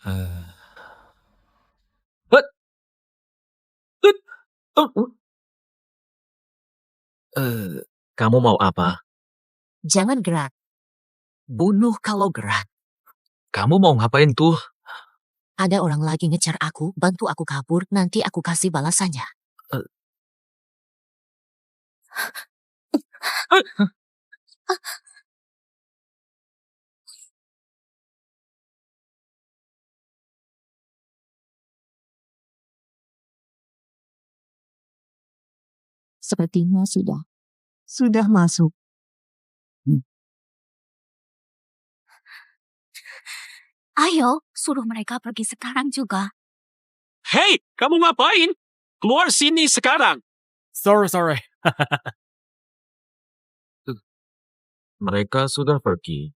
Eh, hut, hut, kamu mau apa? Jangan gerak. Bunuh kalau gerak. Kamu mau ngapain tuh? Ada orang lagi ngejar aku, bantu aku kabur, nanti aku kasih balasannya. Eh, Sepertinya sudah masuk. Ayo, suruh mereka pergi sekarang juga. Hei, kamu ngapain? Keluar sini sekarang. Sorry. Mereka sudah pergi.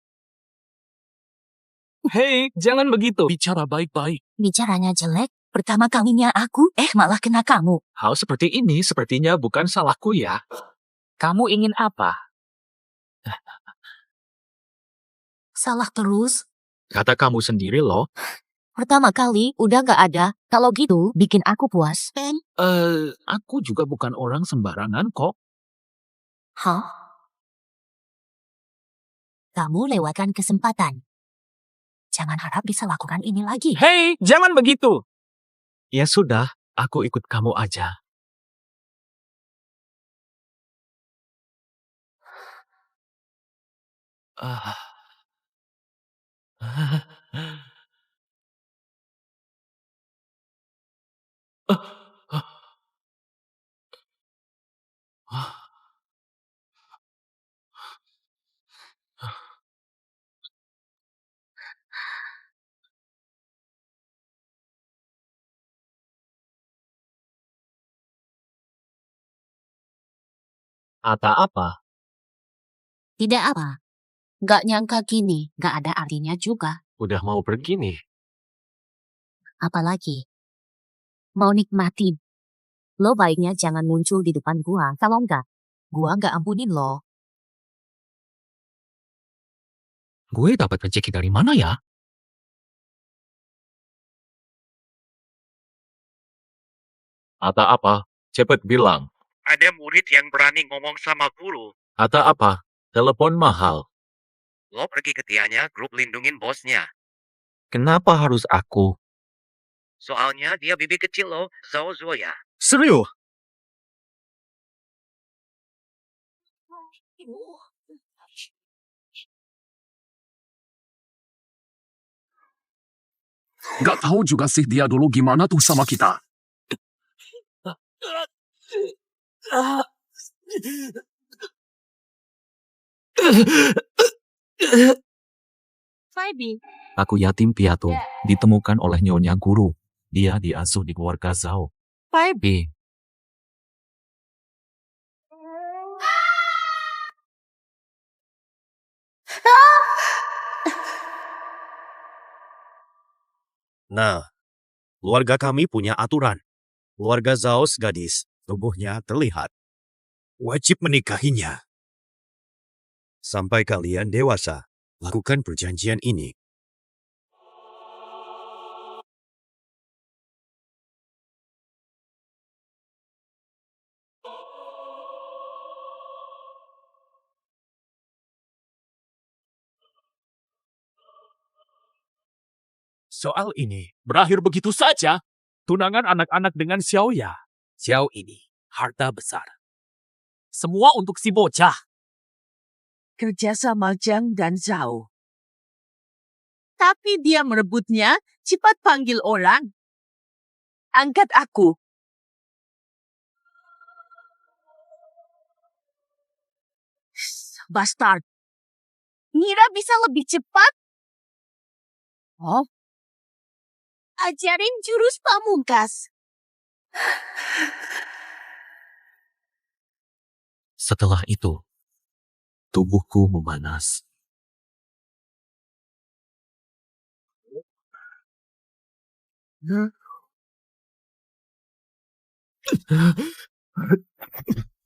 Hei, jangan begitu. Bicara baik-baik. Bicaranya jelek, pertama kalinya aku, malah kena kamu. Hal seperti ini sepertinya bukan salahku ya. Kamu ingin apa? Salah terus. Kata kamu sendiri loh. Pertama kali udah gak ada, kalau gitu bikin aku puas. Aku juga bukan orang sembarangan kok. Hah? Kamu lewatkan kesempatan. Jangan harap bisa lakukan ini lagi. Hei, jangan begitu. Ya sudah, aku ikut kamu aja. Ah. Ata apa? Tidak apa. Gak nyangka gini, gak ada artinya juga. Udah mau pergi nih. Apalagi mau nikmatin. Lo baiknya jangan muncul di depan gua. Kalau enggak, gua enggak ampunin lo. Gue dapat rezeki dari mana ya? Ata apa? Cepet bilang. Ada murid yang berani ngomong sama guru. Ata apa? Telepon mahal. Lo pergi ke Tianya, grup lindungin bosnya. Kenapa harus aku? Soalnya dia bibi kecil lo, Zhao Zuoya. Serius? Gak tahu juga sih dia dulu gimana tuh sama kita. Aku yatim piatu, ditemukan oleh nyonya guru. Dia diasuh di keluarga Zhao. Faibi. Nah, keluarga kami punya aturan. Keluarga Zhao gadis, tubuhnya terlihat. Wajib menikahinya. Sampai kalian dewasa, lakukan perjanjian ini. Soal ini berakhir begitu saja. Tunangan anak-anak dengan Xiaoya. Xiao ini harta besar. Semua untuk si bocah. Kerjasama Zhang dan Zhao. Tapi dia merebutnya, cepat panggil orang. Angkat aku. Bastard. Ngira bisa lebih cepat? Oh. Ajarin jurus pamungkas. Setelah itu, tubuhku memanas.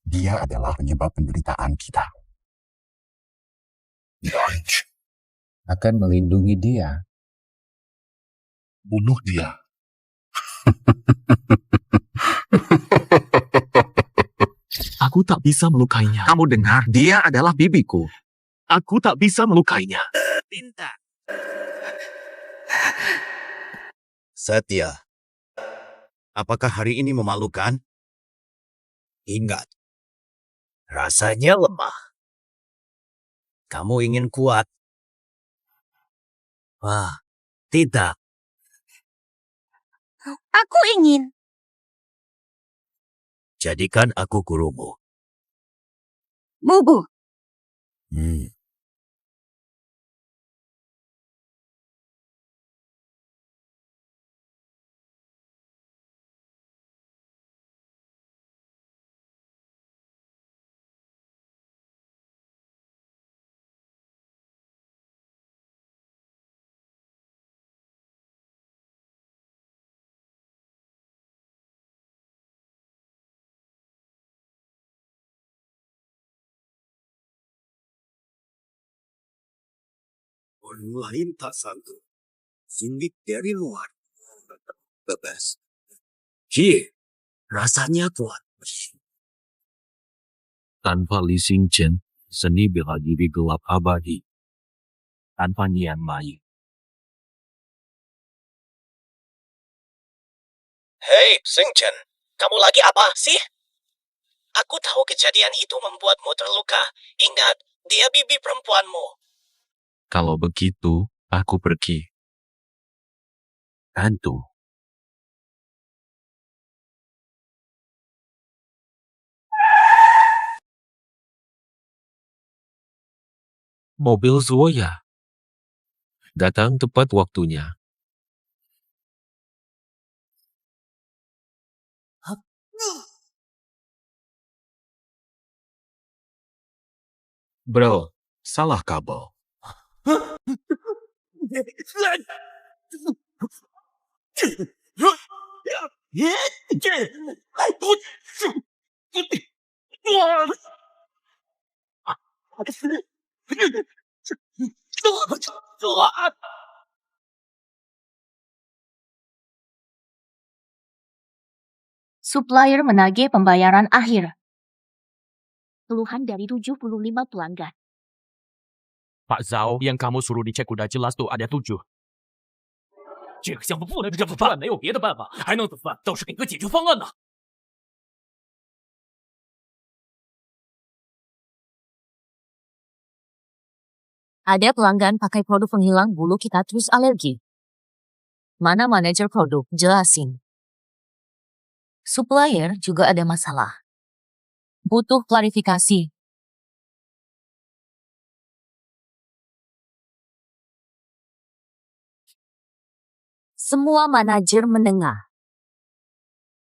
Dia adalah penyebab penderitaan kita. Akan melindungi dia. Bunuh dia. Aku tak bisa melukainya. Kamu dengar, dia adalah bibiku. Aku tak bisa melukainya. Tinta. Setia, apakah hari ini memalukan? Ingat, rasanya lemah. Kamu ingin kuat? Wah, tidak. Aku ingin. Jadikan aku gurumu. Bubu. Hmm. Orang lain tak sanggup. Sindik dari luar. Bebas. Rasanya kuat. Tanpa Li Xingchen, seni bela diri gelap abadi. Tanpa Nian Mai. Hei, Xingchen, kamu lagi apa sih? Aku tahu kejadian itu membuatmu terluka. Ingat, dia bibi perempuanmu. Kalau begitu, aku pergi. Tentu. Mobil Zoya. Datang tepat waktunya. Bro, salah kabel. Supplier menagih pembayaran akhir. Keluhan dari 75 pelanggan. Pak Zhao, yang kamu suruh dicek udah jelas tuh ada 7. 这个项目不能这么办，没有别的办法，还能怎么办？倒是给个解决方案呢。Ada pelanggan pakai produk penghilang bulu kita terus alergi. Mana manajer produk? Jelasin. Supplier juga ada masalah. Butuh klarifikasi. Semua manajer mendengar.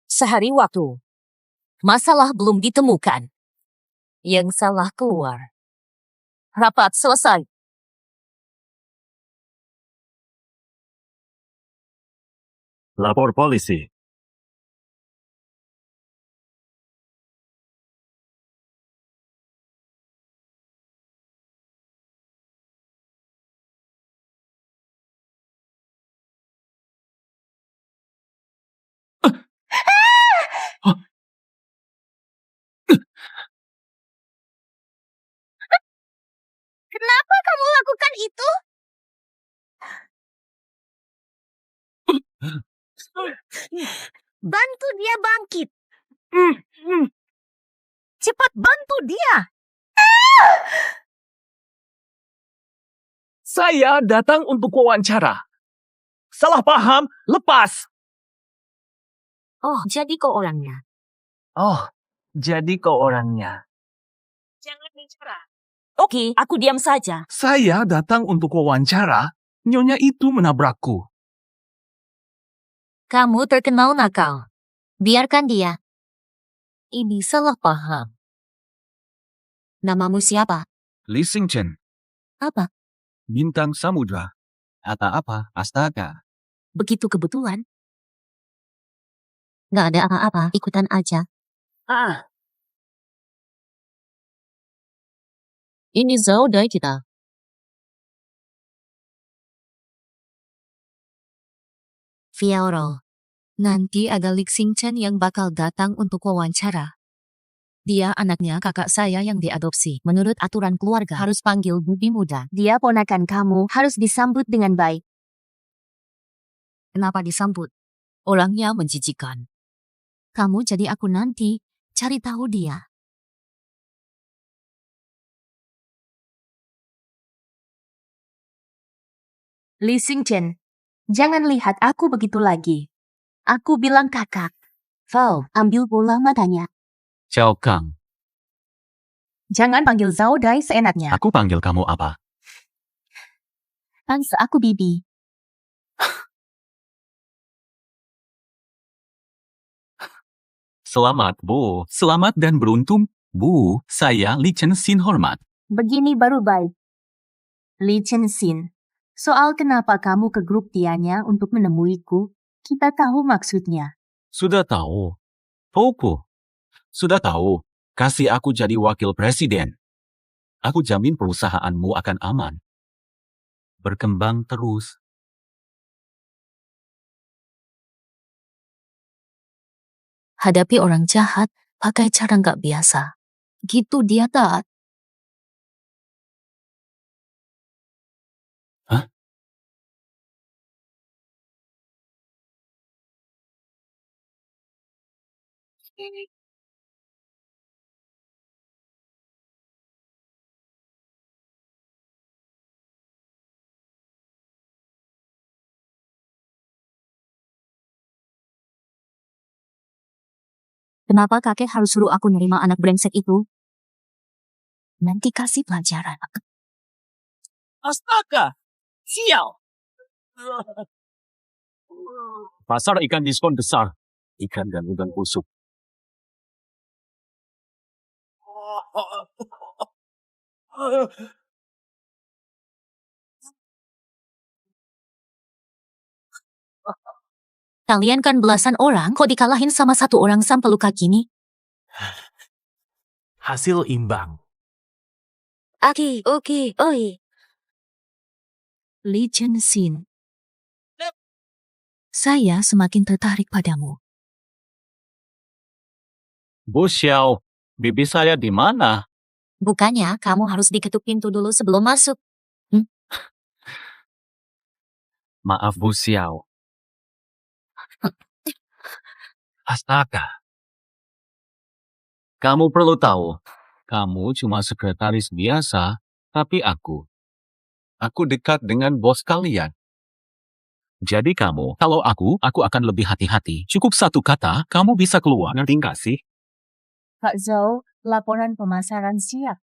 Sehari waktu. Masalah belum ditemukan. Yang salah keluar. Rapat selesai. Lapor polisi. Kenapa kamu lakukan itu? Bantu dia bangkit. Cepat bantu dia. Saya datang untuk wawancara. Salah paham, lepas. Oh, jadi kau orangnya. Oh, jadi kau orangnya. Jangan bicara. Oke, aku diam saja. Saya datang untuk wawancara. Nyonya itu menabrakku. Kamu terkenal nakal. Biarkan dia. Ini salah paham. Namamu siapa? Li Xingchen, Apa? bintang samudra. Kata apa? Astaga. Begitu kebetulan. Nggak ada apa-apa, ikutan aja. Ini Zhao dari kita. Fiaoro. Nanti ada Lik Xingchen yang bakal datang untuk wawancara. Dia anaknya kakak saya yang diadopsi. Menurut aturan keluarga harus panggil bibi muda. Dia ponakan kamu, harus disambut dengan baik. Kenapa disambut? Orangnya menjijikan. Kamu jadi aku nanti, cari tahu dia. Li Xingchen, jangan lihat aku begitu lagi. Aku bilang kakak. Val, ambil bola matanya. Xiao Kang, Jangan panggil Zhao Dai seenaknya. aku panggil kamu apa? Panggil aku Bibi. Selamat, Bu. Selamat dan beruntung, Bu. Saya Li Chen Xin hormat. Begini baru baik. Li Chen Xin, soal kenapa kamu ke grup Tianya untuk menemuiku, kita tahu maksudnya. Sudah tahu. Poku. Sudah tahu. Kasih aku jadi wakil presiden. Aku jamin perusahaanmu akan aman. Berkembang terus. Hadapi orang jahat pakai cara nggak biasa. Gitu dia taat. Hah? Kenapa kakek harus suruh aku nerima anak brengsek itu? Nanti kasih pelajaran. Astaga! Sial! Pasar ikan diskon besar. Ikan dan udang busuk. Kalian kan belasan orang, kok dikalahin sama satu orang sampai luka gini? Hasil imbang. Aki, oke, oi. Li Chen Xin. Saya semakin tertarik padamu. Bu Xiao, bibi saya di mana? Bukannya kamu harus diketuk pintu dulu sebelum masuk. Maaf Bu Xiao. Astaga. Kamu perlu tahu, kamu cuma sekretaris biasa, tapi aku dekat dengan bos kalian. Jadi kamu, kalau aku akan lebih hati-hati. Cukup satu kata, kamu bisa keluar, ngerti nggak sih? Kak Zhao, laporan pemasaran siap.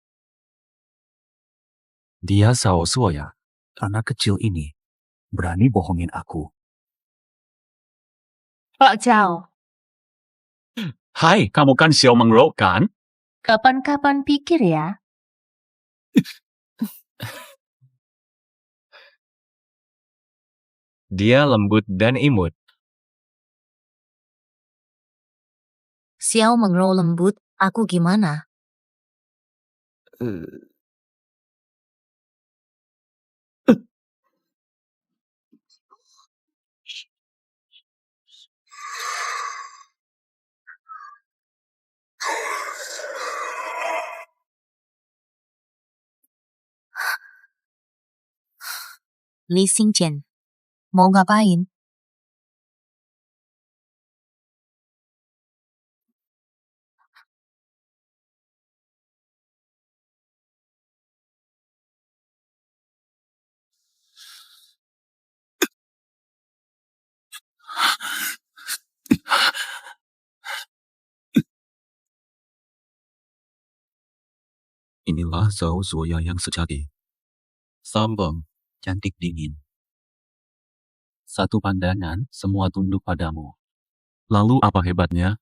Dia Sao Suoya. Anak kecil ini berani bohongin aku. Pak Zhao, Hai, kamu kan Xiao Mengro kan? kapan-kapan pikir ya. Dia lembut dan imut. Xiao Mengro lembut, aku gimana? Li Xingchen. Mau ngapain? Inilah Zhao Zuoya yang sejati. Sombong, cantik dingin. Satu pandangan, semua tunduk padamu. Lalu apa hebatnya?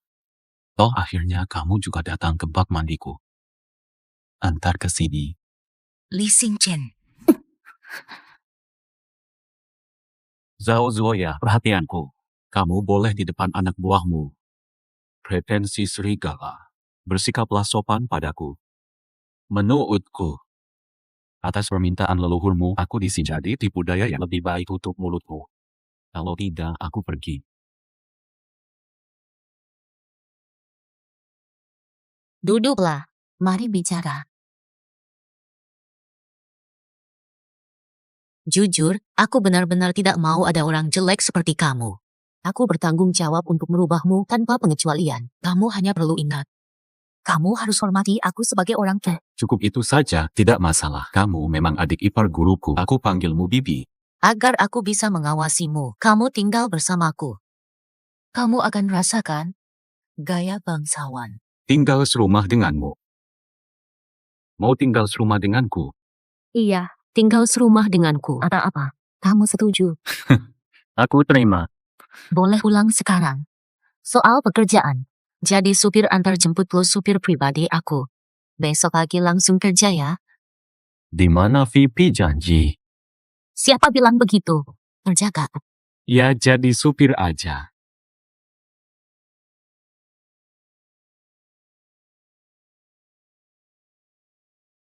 Toh akhirnya kamu juga datang ke bak mandiku. Antar ke sini. Li Xingchen. Zhao Zuoya, perhatianku. Kamu boleh di depan anak buahmu. Pretensi serigala. Bersikaplah sopan padaku. Menurutku, atas permintaan leluhurmu, aku disini jadi tipu daya yang lebih baik tutup mulutmu. Kalau tidak, aku pergi. Duduklah. Mari bicara. Jujur, aku benar-benar tidak mau ada orang jelek seperti kamu. Aku bertanggung jawab untuk merubahmu tanpa pengecualian. Kamu hanya perlu ingat. Kamu harus hormati aku sebagai orang tua. Cukup itu saja, tidak masalah. Kamu memang adik ipar guruku. Aku panggilmu Bibi. Agar aku bisa mengawasimu, kamu tinggal bersamaku. Kamu akan rasakan gaya bangsawan. Tinggal serumah denganmu. Mau tinggal serumah denganku? Iya, tinggal serumah denganku. Atau apa? Kamu setuju? Aku terima. Boleh ulang sekarang. Soal pekerjaan. Jadi supir antar jemput plus supir pribadi aku. Besok pagi langsung kerja ya. Di mana VP janji? Siapa bilang begitu? Terjaga. Ya jadi supir aja.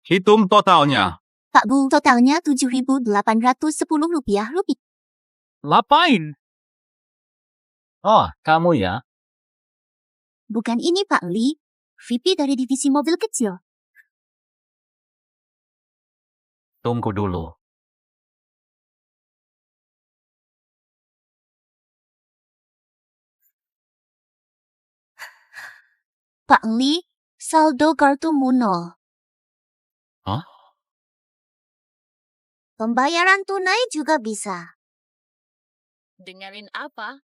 Hitung totalnya. Pak Bu, totalnya Rp7.810 rupiah. Lapain? Oh, kamu ya? Bukan ini Pak Li, VP dari divisi mobil kecil. Tunggu dulu. Pak Li, saldo kartumu nol. Hah? Pembayaran tunai juga bisa. Dengerin apa?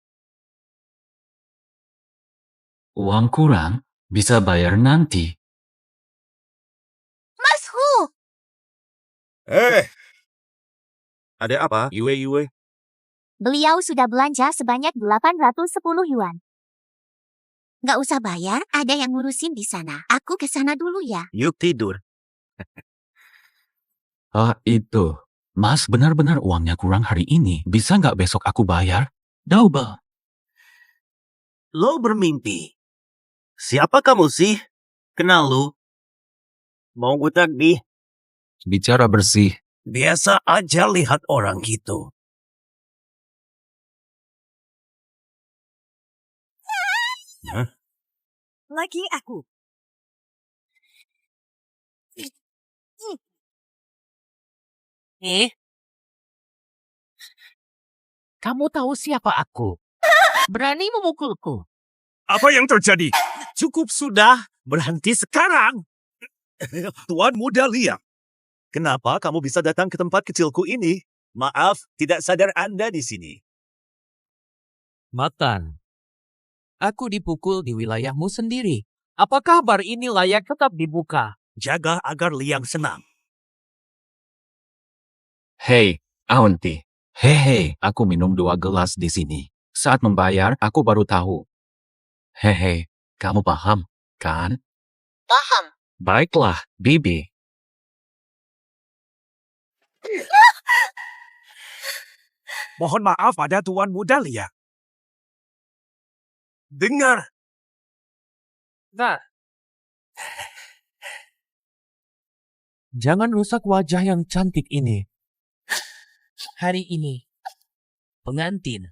Uang kurang? Bisa bayar nanti. Mas Hu! Ada apa? Yue. Beliau sudah belanja sebanyak 810 yuan. Nggak usah bayar, ada yang ngurusin di sana. Aku ke sana dulu ya. Yuk tidur. Ah, itu. Mas, benar-benar uangnya kurang hari ini. Bisa nggak besok aku bayar? Double. Lo bermimpi. Siapa kamu sih? Kenal lu? Mau gutak di? Bicara bersih. Biasa aja lihat orang gitu. Lagi aku. Kamu tahu siapa aku? Berani memukulku. Apa yang terjadi? Cukup sudah. Berhenti sekarang. Tuan Muda Liang. Kenapa kamu bisa datang ke tempat kecilku ini? Maaf, tidak sadar Anda di sini. Matan. Aku dipukul di wilayahmu sendiri. Apakah bar ini layak tetap dibuka? Jaga agar Liang senang. Hei, Auntie. Hehe, aku minum 2 gelas di sini. Saat membayar, aku baru tahu. Hehe, kamu paham, kan? Paham. Baiklah, Bibi. Mohon maaf pada Tuan Muda Liang. Dengar. Nah. Jangan rusak wajah yang cantik ini. Hari ini, pengantin.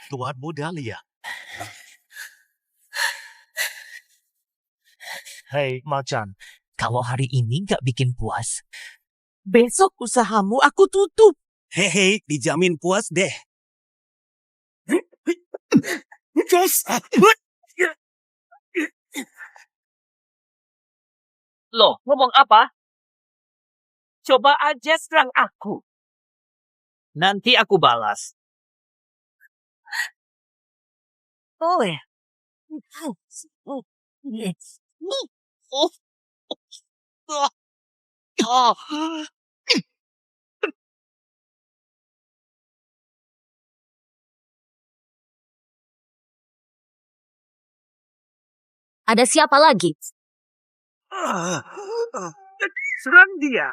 Tuan Muda Liang. Hei, Macan. Kalau hari ini nggak bikin puas, Besok usahamu aku tutup. Hehe, dijamin puas deh. Loh, ngomong apa? Coba aja serang aku. Nanti aku balas. Boleh. Ada siapa lagi? Serang dia.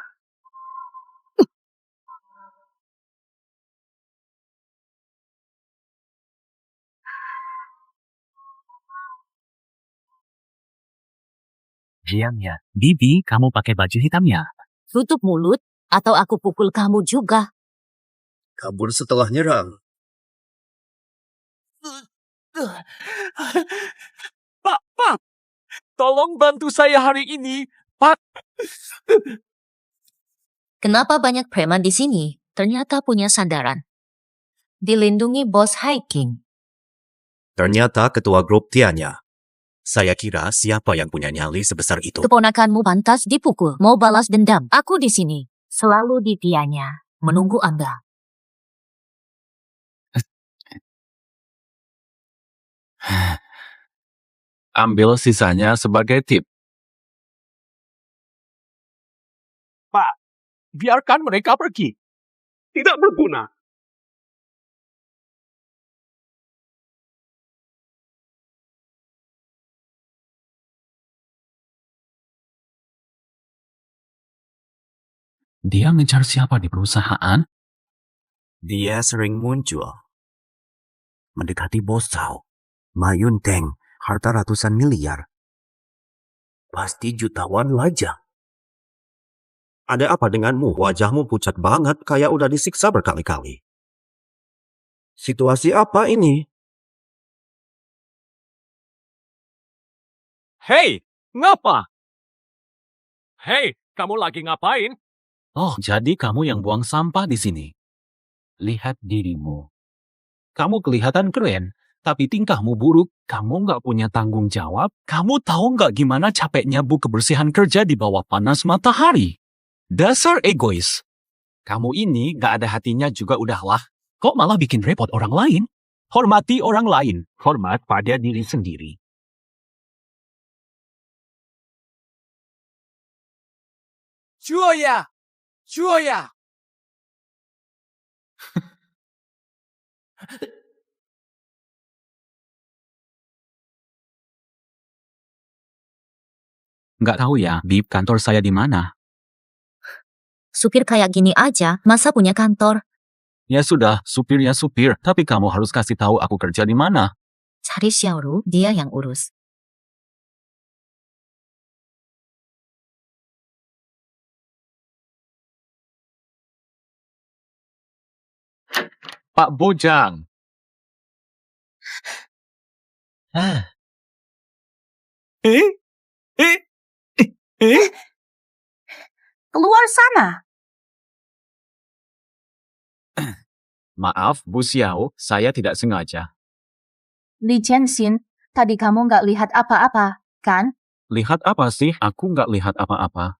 Jiangnya. Bibi, kamu pakai baju hitamnya. Tutup mulut, atau aku pukul kamu juga. Kabur setelah nyerang. Pak, tolong bantu saya hari ini. Pak, Kenapa banyak preman di sini? Ternyata punya sandaran. Dilindungi bos hiking. Ternyata ketua grup Tianya. Saya kira siapa yang punya nyali sebesar itu. Keponakanmu pantas dipukul. Mau balas dendam. Aku di sini. Selalu di Tianya. Menunggu Anda. Ambil sisanya sebagai tip. biarkan mereka pergi. Tidak berguna. Dia ngejar siapa di perusahaan? Dia sering muncul. Mendekati bos Cao. Ma Yunteng, harta ratusan miliar. Pasti jutawan lajang. Ada apa denganmu? Wajahmu pucat banget kayak udah disiksa berkali-kali. Situasi apa ini? Hei, ngapa? Hei, kamu lagi ngapain? Oh, jadi kamu yang buang sampah di sini. Lihat dirimu. Kamu kelihatan keren, tapi tingkahmu buruk. Kamu nggak punya tanggung jawab. Kamu tahu nggak gimana capeknya Bu kebersihan kerja di bawah panas matahari? Dasar egois. Kamu ini nggak ada hatinya juga udahlah. Kok malah bikin repot orang lain? Hormati orang lain. Hormat pada diri sendiri. Juoya! Juoya! Nggak tahu ya, Bib, kantor saya di mana? Supir kayak gini aja, masa punya kantor? Ya sudah, supir ya supir. Tapi kamu harus kasih tahu aku kerja di mana. Cari Xiaoru, dia yang urus. Pak Bojang. Keluar sana. Maaf, Bu Xiao, saya tidak sengaja. Li Qianxin, tadi kamu nggak lihat apa-apa, kan? Lihat apa sih? Aku nggak lihat apa-apa.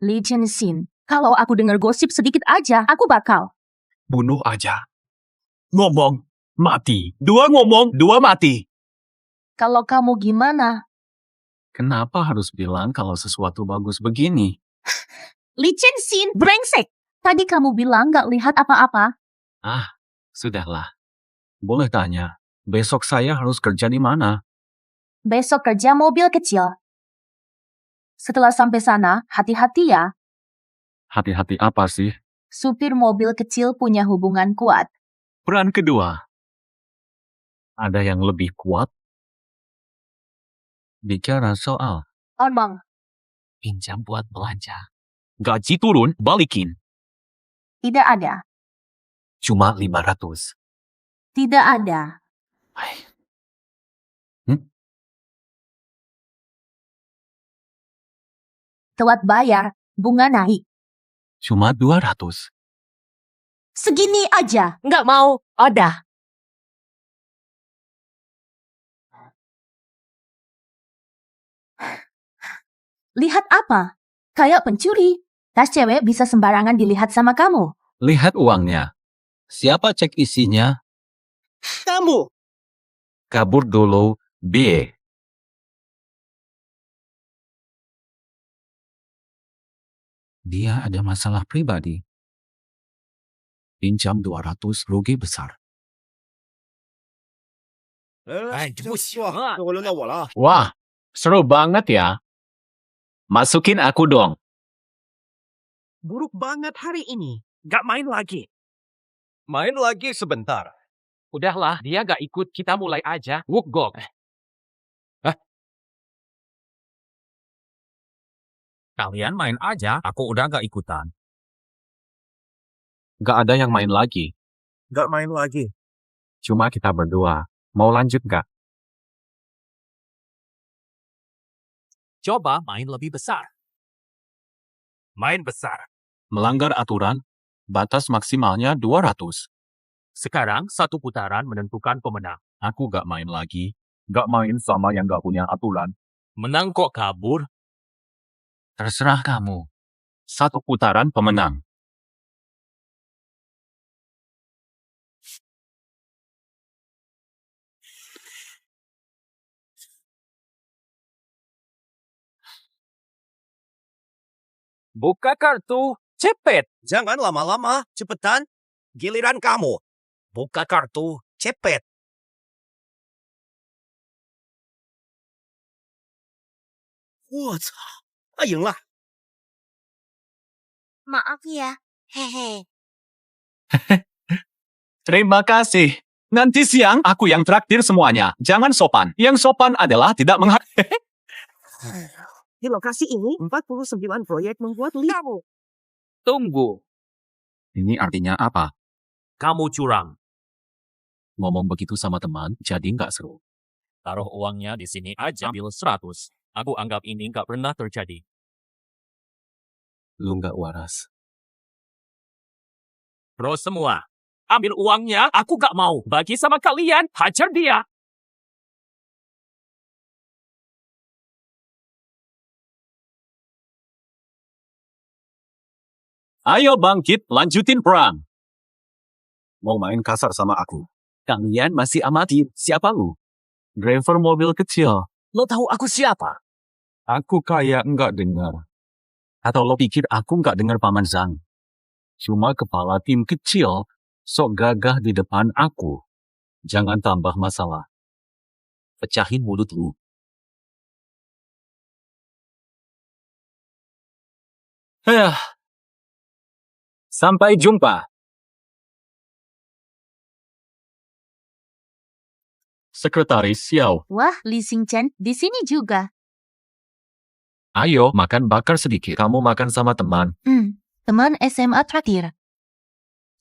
Li Qianxin, kalau aku dengar gosip sedikit aja, aku bakal. Bunuh aja. Ngomong, mati. Dua ngomong, dua mati. Kalau kamu gimana? Kenapa harus bilang kalau sesuatu bagus begini? Li Qianxin, brengsek! Tadi kamu bilang nggak lihat apa-apa. Ah, sudahlah. Boleh tanya, besok saya harus kerja di mana? Besok kerja mobil kecil. Setelah sampai sana, hati-hati ya. Hati-hati apa sih? Supir mobil kecil punya hubungan kuat. Peran kedua. Ada yang lebih kuat? Bicara soal Omong, pinjam buat belanja. Gaji turun, balikin. tidak ada. Cuma 500. Tidak ada. Hai. Telat bayar, bunga naik. Cuma 200. Segini aja. Nggak mau, ada. Lihat apa? Kayak pencuri. Tas cewek bisa sembarangan dilihat sama kamu. Lihat uangnya. Siapa cek isinya? Kamu! Kabur dulu, B. Dia ada masalah pribadi. Pinjam 200, rugi besar. Wah, seru banget ya. Masukin aku dong. Buruk banget hari ini. Gak main lagi. Main lagi sebentar. Udahlah, dia gak ikut. Kita mulai aja. Wuk gok. Kalian main aja, aku udah gak ikutan. Gak ada yang main lagi. Nggak main lagi. Cuma kita berdua. Mau lanjut gak? Coba main lebih besar. Main besar. Melanggar aturan, batas maksimalnya 200. Sekarang satu putaran menentukan pemenang. Aku gak main lagi. Gak main sama yang gak punya aturan. Menang kok kabur. Terserah kamu. Satu putaran pemenang. Buka kartu, cepet. Jangan lama-lama, cepetan. Giliran kamu. Buka kartu, cepet. Wah, ayunglah. Maaf ya. Hehe. Terima kasih. Nanti siang aku yang traktir semuanya. Jangan sopan. Yang sopan adalah tidak Di lokasi ini, 49 proyek membuat kamu. Tunggu, Ini artinya apa? kamu curang. Ngomong begitu sama teman, jadi nggak seru. Taruh uangnya di sini aja, ambil 100. Aku anggap ini nggak pernah terjadi. Lu nggak waras. Terus semua, ambil uangnya, aku gak mau. Bagi sama kalian, hajar dia. Ayo bangkit, lanjutin perang. Mau main kasar sama aku? Kalian masih amatir. Siapa lu? Driver mobil kecil. Lo tahu aku siapa? Aku kayak nggak dengar. Atau lo pikir aku nggak dengar Paman Zhang? Cuma kepala tim kecil, sok gagah di depan aku. Jangan tambah masalah. Pecahin mulut lu. Sampai jumpa. Sekretaris Xiao, Wah, Li Xingchen di sini juga. ayo makan bakar sedikit. Kamu makan sama teman. Teman SMA traktir.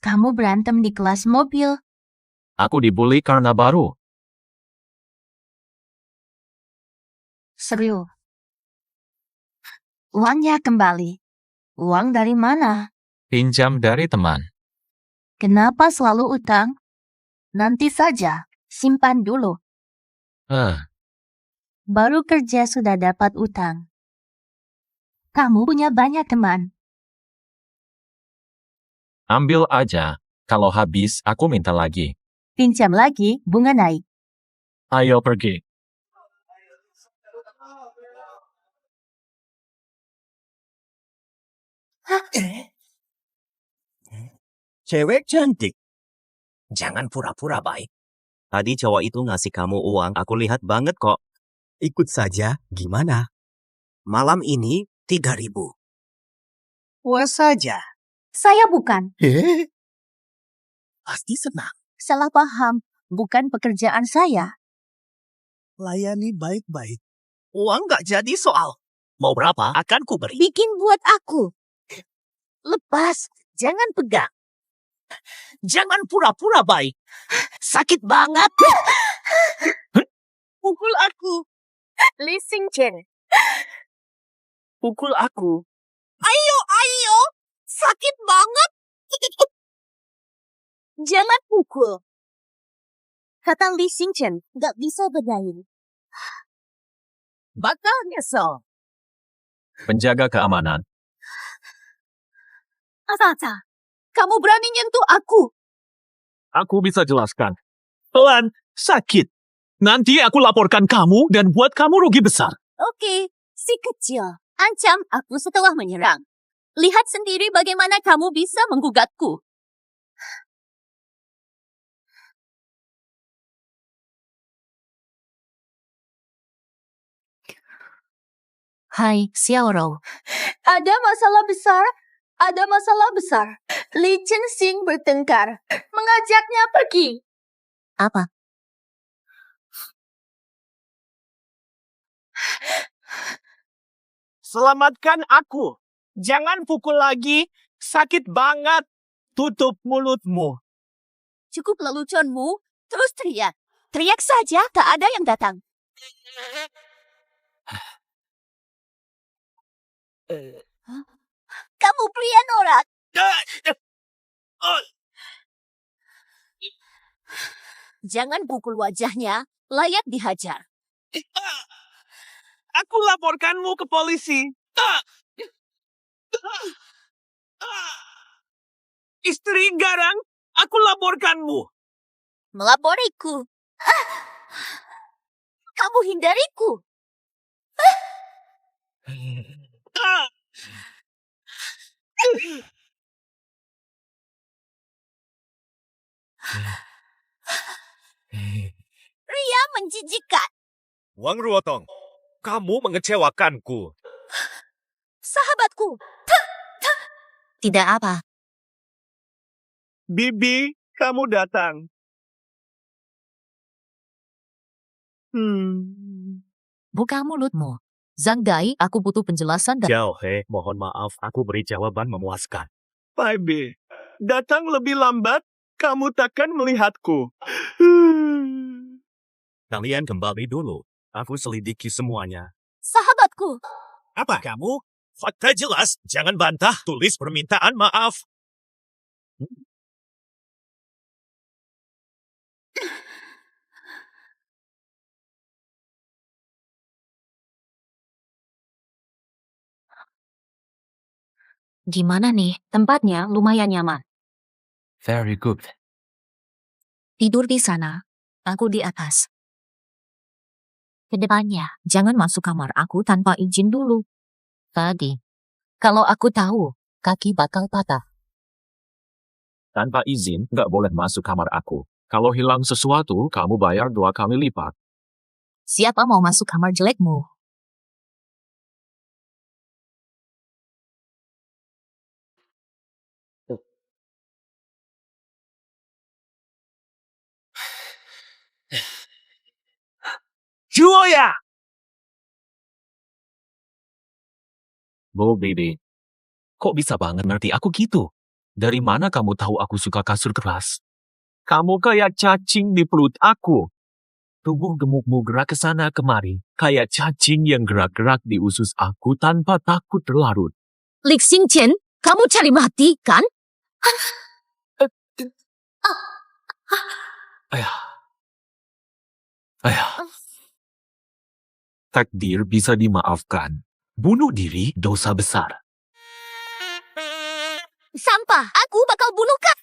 Kamu berantem di kelas mobil. Aku dibully karena baru. Seru. Uangnya kembali. Uang dari mana? Pinjam dari teman. Kenapa selalu utang? Nanti saja. Simpan dulu. Baru kerja sudah dapat utang. Kamu punya banyak teman. Ambil aja. Kalau habis, aku minta lagi. Pinjam lagi, bunga naik. Ayo pergi. Cewek cantik. Jangan pura-pura baik. Tadi cowok itu ngasih kamu uang, aku lihat banget kok. Ikut saja, gimana? Malam ini 3.000. Puas saja. Saya bukan. Pasti senang. Salah paham. Bukan pekerjaan saya. Layani baik-baik. Uang nggak jadi soal. Mau berapa? Akan ku beri. Bikin buat aku. Lepas. Jangan pegang. Jangan pura-pura baik. Sakit banget. Pukul aku. Li Xingchen. Pukul aku. Ayo. Sakit banget. Jangan pukul. Kata Li Xingchen, gak bisa berdain. Bakal nyesel. Penjaga keamanan. Asa, kamu berani nyentuh aku. Aku bisa jelaskan. Pelan, sakit. Nanti aku laporkan kamu dan buat kamu rugi besar. Oke, si kecil. Ancam aku setelah menyerang. Lihat sendiri bagaimana kamu bisa menggugatku. Hai, Xiaorou. Ada masalah besar. Li Chengxing bertengkar. Mengajaknya pergi. Apa? Selamatkan aku. Jangan pukul lagi. Sakit banget. Tutup mulutmu. Cukup leluconmu, terus teriak. Teriak saja, tak ada yang datang. Hah? Kamu pria norak. Jangan pukul wajahnya, layak dihajar. Aku laporkanmu ke polisi. Istri garang, aku laporkanmu. Melaporiku. Kamu hindariku. Pria menjijikan. Wang Ruotong, kamu mengecewakanku. Sahabatku. Tidak apa. Bibi, kamu datang. Buka mulutmu. Zhang Dai, aku butuh penjelasan dan... Xiao He, mohon maaf, aku beri jawaban memuaskan. Bai datang lebih lambat, kamu takkan melihatku. Kalian kembali dulu, aku selidiki semuanya. Sahabatku. Apa kamu? Fakta jelas, jangan bantah, tulis permintaan maaf. Gimana nih? Tempatnya lumayan nyaman. Very good. Tidur di sana. Aku di atas. Kedepannya, jangan masuk kamar aku tanpa izin dulu. Tadi, kalau aku tahu, kaki bakal patah. Tanpa izin, nggak boleh masuk kamar aku. Kalau hilang sesuatu, kamu bayar 2 kali lipat. Siapa mau masuk kamar jelekmu? Juoya! Bu Bibi, kok bisa banget ngerti aku gitu? Dari mana kamu tahu aku suka kasur keras? Kamu kayak cacing di perut aku. Tubuh gemukmu gerak ke sana kemari, kayak cacing yang gerak-gerak di usus aku tanpa takut terlarut. Lik Xing Chen, kamu cari mati, kan? Ayah. Ayah. Takdir bisa dimaafkan. Bunuh diri dosa besar. Sampah, aku bakal bunuh kau.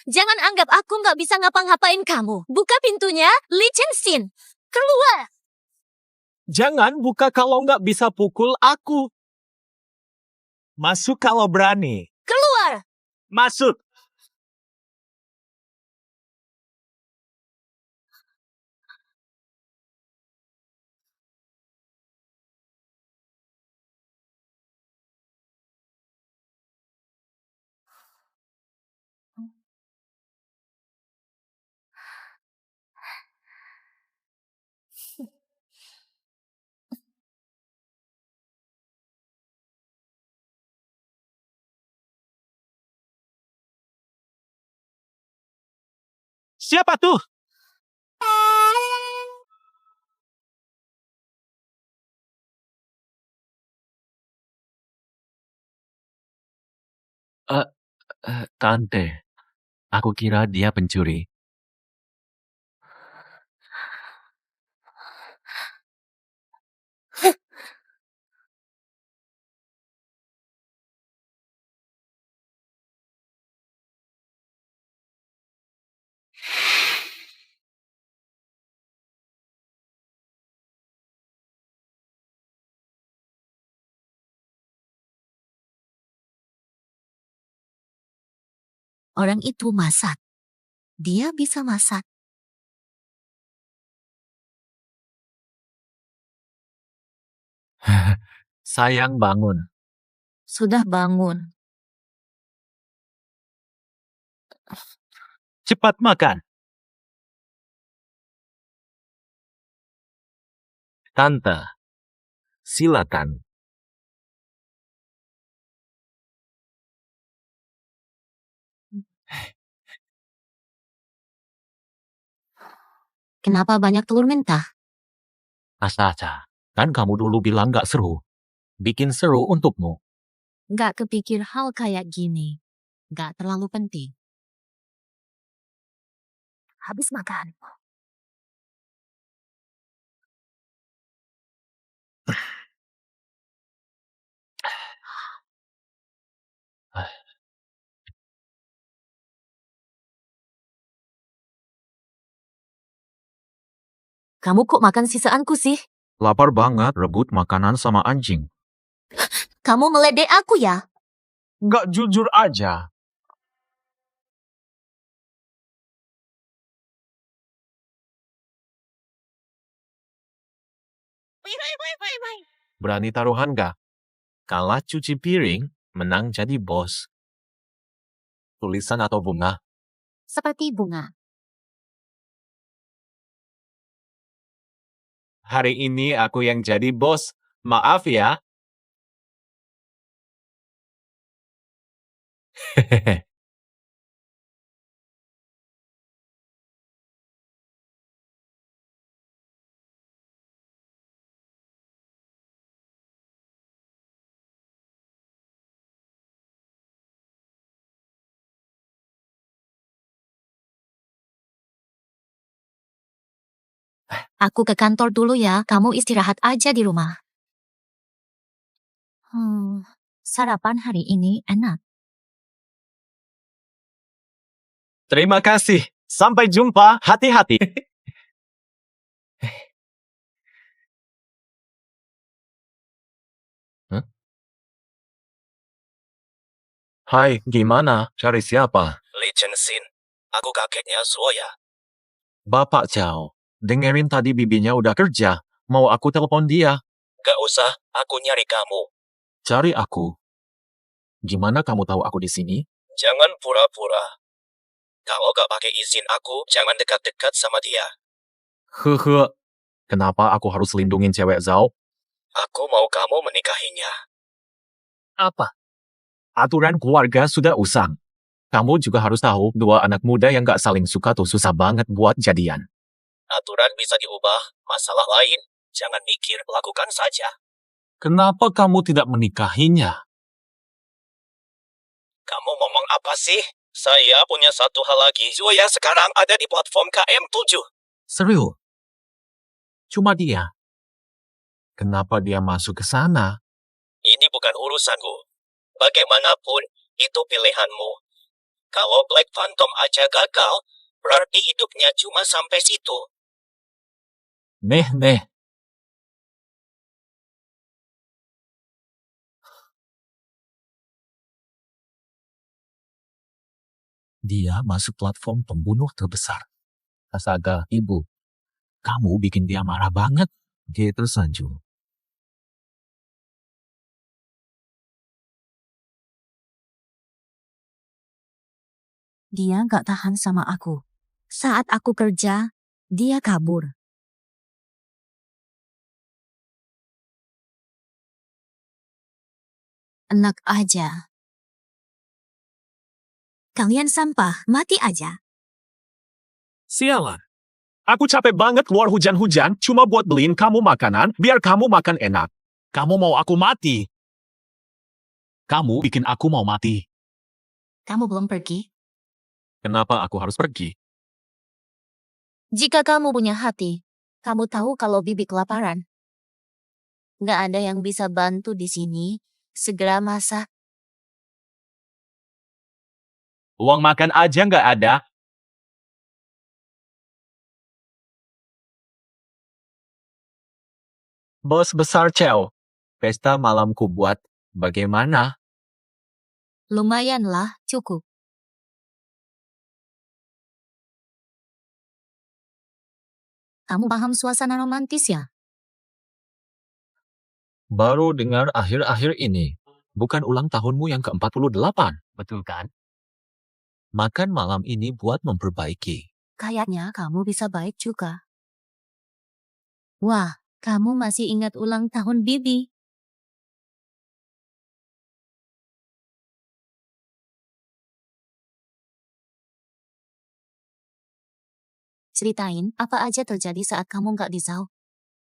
Jangan anggap aku nggak bisa ngapa-ngapain kamu. Buka pintunya, Li Chen-sin. Keluar. Jangan buka kalau nggak bisa pukul aku. Masuk kalau berani. Keluar. Masuk. Siapa tuh? Tante, aku kira dia pencuri. Orang itu masak. Dia bisa masak. Sayang bangun. Sudah bangun. Cepat makan. Tante, silakan. Kenapa banyak telur mentah? Astaga, kan kamu dulu bilang gak seru. Bikin seru untukmu. Nggak kepikir hal kayak gini. Nggak terlalu penting. Habis makan. Kamu kok makan sisaanku sih? Lapar banget rebut makanan sama anjing. Kamu meledek aku ya? Gak jujur aja. Berani taruhan gak? Kalah cuci piring, menang jadi bos. Tulisan atau bunga? Seperti bunga. Hari ini aku yang jadi bos. Maaf ya. Hehehe. Aku ke kantor dulu ya. Kamu istirahat aja di rumah. Sarapan hari ini enak. Terima kasih. Sampai jumpa. Hati-hati. Hai, gimana? Cari siapa? Li Chen-sin. Aku kakeknya Zoya. Bapak Cao. Dengerin tadi bibinya udah kerja. Mau aku telepon dia? Gak usah, aku nyari kamu. Cari aku. Gimana kamu tahu aku di sini? Jangan pura-pura. Kalau gak pakai izin aku, jangan dekat-dekat sama dia. Hehe. Kenapa aku harus lindungin cewek Zhao? Aku mau kamu menikahinya. Apa? Aturan keluarga sudah usang. Kamu juga harus tahu, dua anak muda yang gak saling suka tuh susah banget buat jadian. Aturan bisa diubah, masalah lain. Jangan mikir, lakukan saja. Kenapa kamu tidak menikahinya? Kamu ngomong apa sih? Saya punya satu hal lagi. Zoya sekarang ada di platform KM7. Serius? Cuma dia. Kenapa dia masuk ke sana? Ini bukan urusanku. Bagaimanapun, itu pilihanmu. Kalau Black Phantom aja gagal, berarti hidupnya cuma sampai situ. Neh. Dia masuk platform pembunuh terbesar. Astaga, ibu. Kamu bikin dia marah banget. Gitu, Sanju. Dia nggak tahan sama aku. Saat aku kerja, dia kabur. Enak aja. Kalian sampah, mati aja. Sialan. Aku capek banget keluar hujan-hujan cuma buat beliin kamu makanan biar kamu makan enak. Kamu mau aku mati. Kamu bikin aku mau mati. Kamu belum pergi? Kenapa aku harus pergi? Jika kamu punya hati, kamu tahu kalau bibi kelaparan. Nggak ada yang bisa bantu di sini. Segera masak. Uang makan aja nggak ada. Bos besar Cheo. Pesta malamku buat bagaimana? Lumayanlah, cukup. Kamu paham suasana romantis ya? Baru dengar akhir-akhir ini. Bukan ulang tahunmu yang ke-48. Betul kan? Makan malam ini buat memperbaiki. Kayaknya kamu bisa baik juga. Wah, Kamu masih ingat ulang tahun Bibi? Ceritain apa aja terjadi saat kamu nggak di Zhao.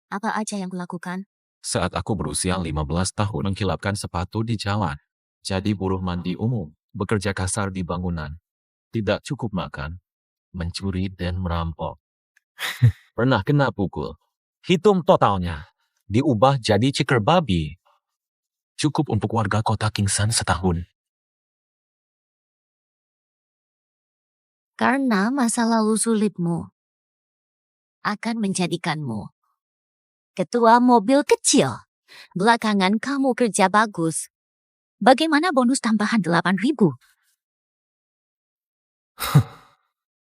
Apa aja yang kulakukan? Saat aku berusia 15 tahun mengkilapkan sepatu di jalan. Jadi buruh mandi umum, bekerja kasar di bangunan. Tidak cukup makan, mencuri dan merampok. Pernah kena pukul. Hitung totalnya. Diubah jadi ciker babi. Cukup untuk warga kota Kingsan setahun. Karena masa lalu sulitmu akan menjadikanmu ketua mobil kecil. Belakangan kamu kerja bagus. Bagaimana bonus tambahan 8.000?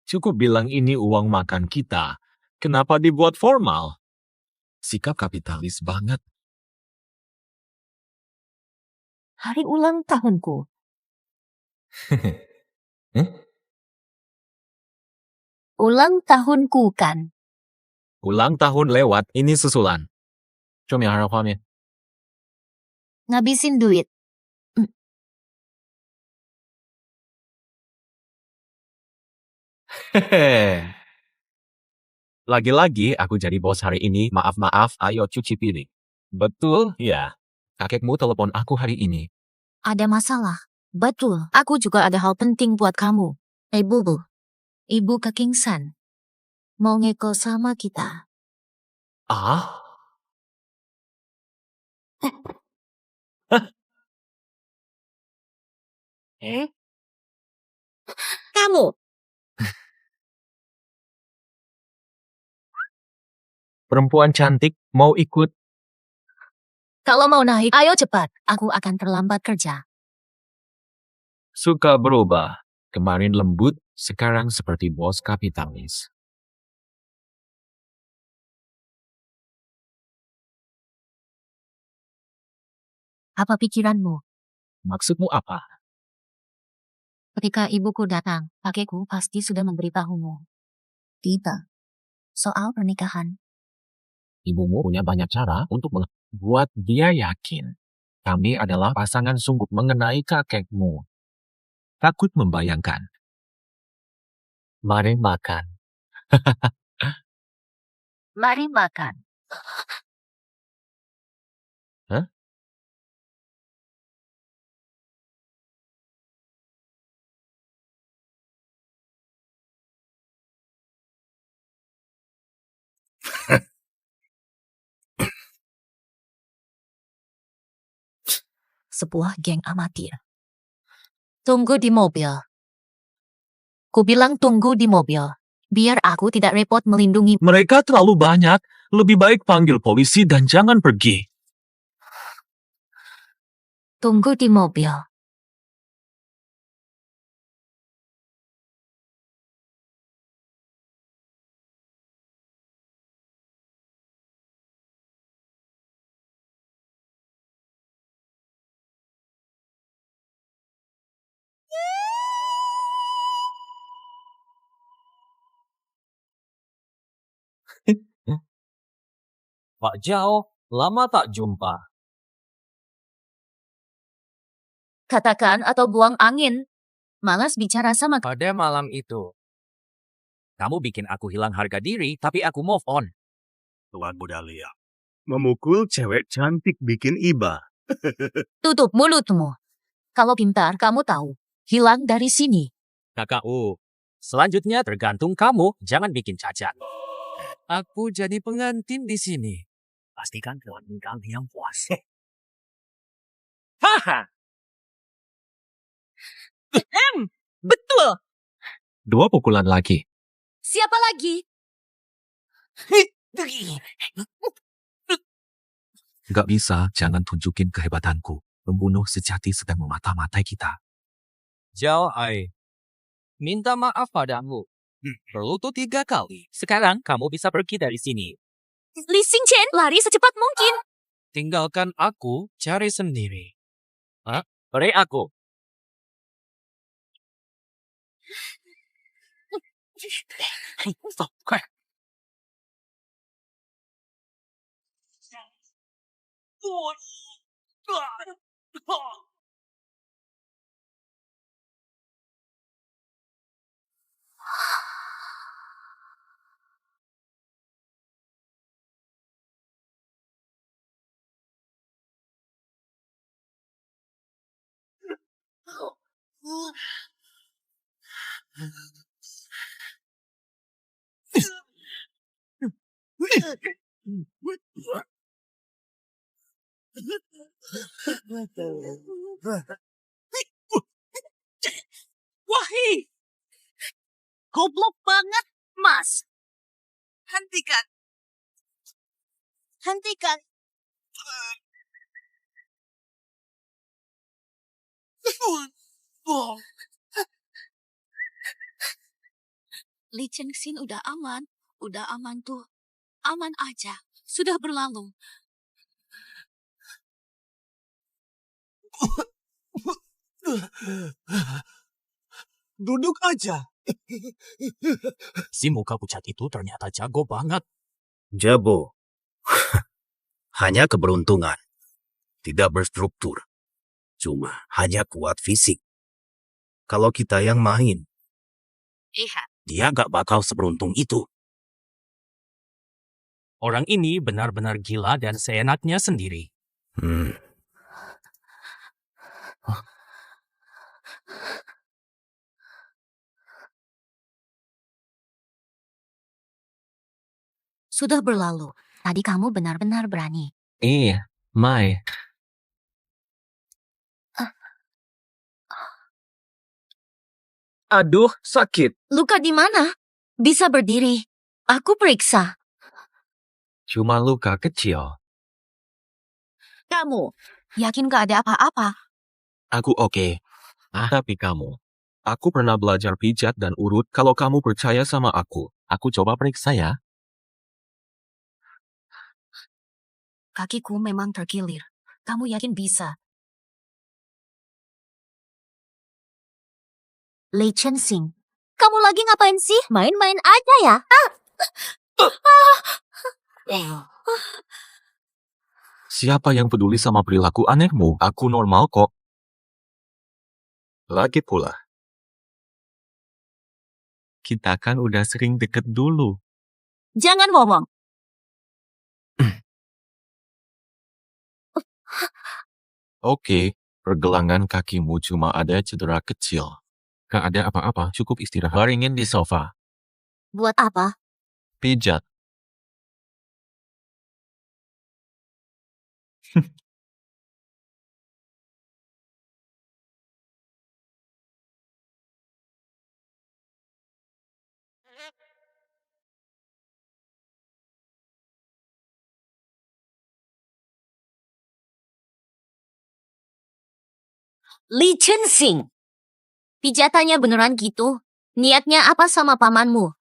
Cukup bilang ini uang makan kita. Kenapa dibuat formal? Sikap kapitalis banget. Hari ulang tahunku. Ulang tahunku kan? Ulang tahun lewat, ini susulan. 这面还是画面？ Ngabisin duit. Hehe. Lagi-lagi aku jadi bos hari ini. Maaf, ayo cuci piring. Betul, ya. Kakekmu telepon aku hari ini. Ada masalah. Betul, aku juga ada hal penting buat kamu. Bubu. Ibu ke Kingsan. Mau ngeko sama kita. Ah? Kamu. Perempuan cantik mau ikut? Kalau mau naik, ayo cepat. Aku akan terlambat kerja. Suka berubah. Kemarin lembut, sekarang seperti bos kapitalis. Apa pikiranmu? Maksudmu apa? Ketika ibuku datang, kakekku pasti sudah memberitahumu. Tidak. Soal pernikahan. Ibumu punya banyak cara untuk membuat dia yakin. Kami adalah pasangan sungguh mengenai kakekmu. Takut membayangkan. Mari makan. Mari makan. Hah? Sebuah geng amatir. Tunggu di mobil. Ku bilang tunggu di mobil. Biar aku tidak repot melindungi. Mereka terlalu banyak. Lebih baik panggil polisi dan jangan pergi. Tunggu di mobil. Pak Jao, lama tak jumpa. Katakan atau buang angin. Malas bicara sama Pada malam itu, kamu bikin aku hilang harga diri, tapi aku move on. Tuan muda Lia. Memukul cewek cantik bikin iba. tutup mulutmu. Kalau pintar kamu tahu. Hilang dari sini. Kakak selanjutnya tergantung kamu, jangan bikin cacat. Aku jadi pengantin di sini. Pastikan pelanggan kalian puas. Haha. Betul. 2 pukulan lagi. Siapa lagi? Gak bisa, jangan tunjukin kehebatanku. Pembunuh sejati sedang memata-matai kita. Jao Ai, minta maaf padamu. Berlutut 3 kali. Sekarang kamu bisa pergi dari sini. Li Xingchen, lari secepat mungkin. Tinggalkan aku cari sendiri. Hah? Beri aku. Wahai, goblok banget, Mas. Hentikan. Hentikan. Li Chengxin udah aman. Udah aman tuh. Aman aja. Sudah berlalu. Duduk aja. Si muka pucat itu ternyata jago banget. Jabo. Hanya keberuntungan. Tidak berstruktur. Cuma hanya kuat fisik. Kalau kita yang main, Iya. dia gak bakal seberuntung itu. Orang ini benar-benar gila dan seenaknya sendiri. Sudah berlalu. Tadi kamu benar-benar berani. Mai. Aduh, sakit. Luka di mana? Bisa berdiri. Aku periksa. Cuma luka kecil. Kamu yakin gak ada apa-apa? Aku oke. Tapi kamu. Aku pernah belajar pijat dan urut. Kalau kamu percaya sama aku coba periksa ya. Kakiku memang terkilir. Kamu yakin bisa? Li Chengxin, Kamu lagi ngapain sih? Main-main aja ya. Siapa yang peduli sama perilaku anehmu? Aku normal kok. Lagi pula. Kita kan udah sering deket dulu. Jangan ngomong. Oke, pergelangan kakimu cuma ada cedera kecil. Gak ada apa-apa, cukup istirahat. Baringin di sofa. buat apa? Pijat. Li Chengxin, pijatannya beneran gitu? Niatnya apa sama pamanmu?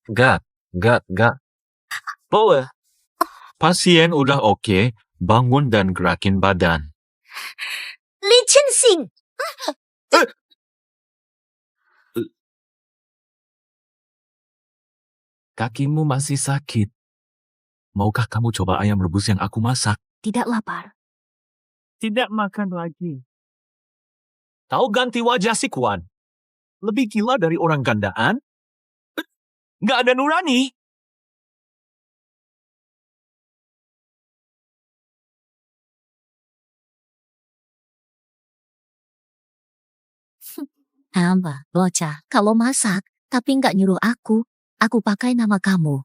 Gak. Boleh. Pasien udah oke, bangun dan gerakin badan. Li Chengxin! Kakimu masih sakit. Maukah kamu coba ayam rebus yang aku masak? Tidak lapar. Tidak makan lagi. Tahu ganti wajah si Kuan? Lebih gila dari orang gandaan? Nggak ada nurani. Hamba, bocah, kalau masak, tapi nggak nyuruh aku pakai nama kamu.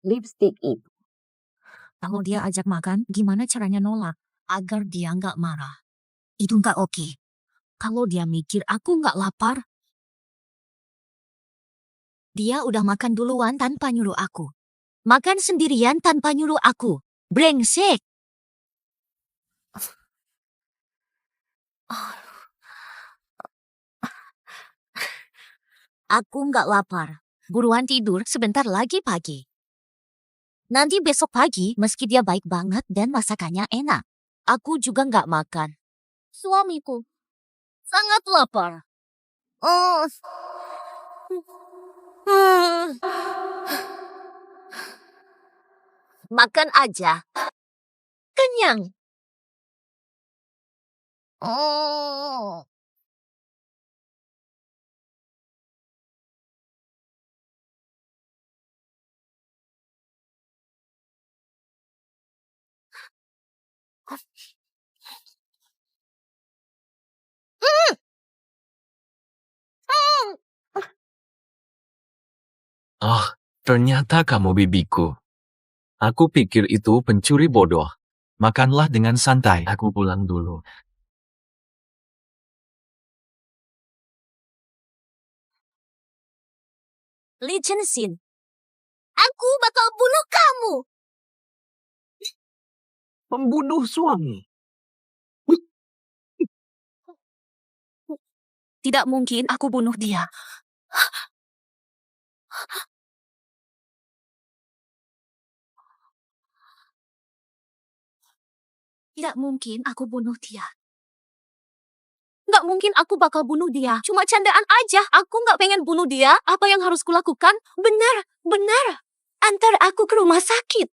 Lipstick itu. Kalau dia ajak makan, gimana caranya nolak? Agar dia nggak marah. Itu nggak oke. Kalau dia mikir aku nggak lapar, dia udah makan duluan tanpa nyuruh aku. Makan sendirian tanpa nyuruh aku. Brengsek! Aku nggak lapar. Buruan tidur, sebentar lagi pagi. Nanti besok pagi, meski dia baik banget dan masakannya enak, aku juga nggak makan. Suamiku, sangat lapar. Oh. Makan aja. Kenyang. Oh. Oh, ternyata kamu bibiku. Aku pikir itu pencuri bodoh. Makanlah dengan santai. Aku pulang dulu. Li Chen-sin, aku bakal bunuh kamu. Membunuh suami. Tidak mungkin aku bunuh dia. Tidak mungkin aku bunuh dia. Nggak mungkin aku bakal bunuh dia. Cuma candaan aja. Aku nggak pengen bunuh dia. Apa yang harus kulakukan? Benar. Antar aku ke rumah sakit.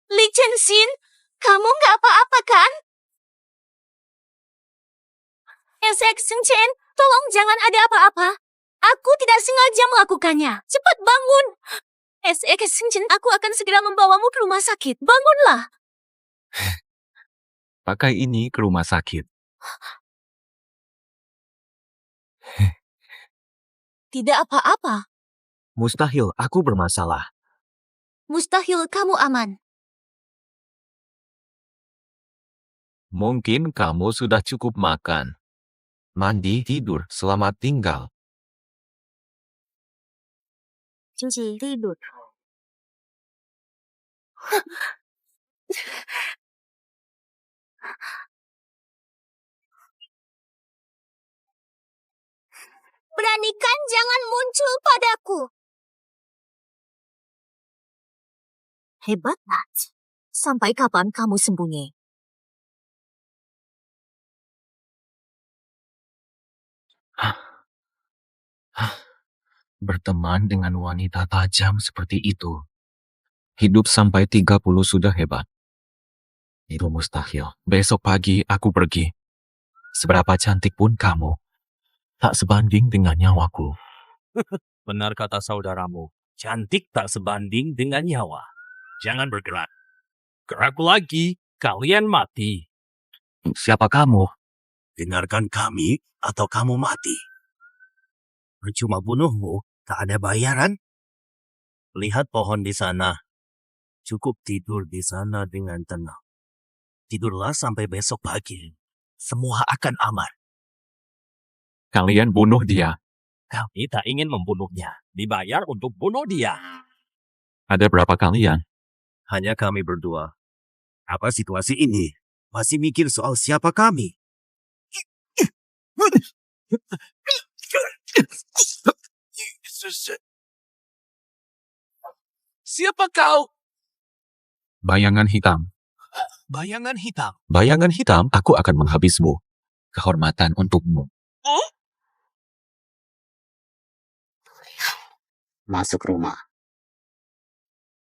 Li Chen-sin, kamu nggak apa-apa kan? Esek Seng-chen, tolong jangan ada apa-apa. Aku tidak sengaja melakukannya. Cepat bangun. Esek Seng-chen, aku akan segera membawamu ke rumah sakit. Bangunlah. Pakai ini ke rumah sakit. Tidak apa-apa. Mustahil aku bermasalah. Mustahil kamu aman. Mungkin kamu sudah cukup makan. Mandi, tidur, selamat tinggal. Cuci tidur. Beranikan jangan muncul padaku. Hebat, Nat. Sampai kapan kamu sembunyi? Berteman dengan wanita tajam seperti itu. Hidup sampai 30 sudah hebat. Itu mustahil. Besok pagi aku pergi. Seberapa cantik pun kamu, tak sebanding dengan nyawaku. Benar kata saudaramu. Cantik tak sebanding dengan nyawa. Jangan bergerak. Gerak lagi, kalian mati. Siapa kamu? Dengarkan kami atau kamu mati. Percuma bunuhmu, tak ada bayaran. Lihat pohon di sana. Cukup tidur di sana dengan tenang. Tidurlah sampai besok pagi. Semua akan aman. Kalian bunuh dia. Kami tak ingin membunuhnya. Dibayar untuk bunuh dia. Ada berapa kalian? Hanya kami berdua. Apa situasi ini? Masih mikir soal siapa kami? Siapa kau? Bayangan hitam. Bayangan hitam. Bayangan hitam, aku akan menghabismu. Kehormatan untukmu. Masuk rumah.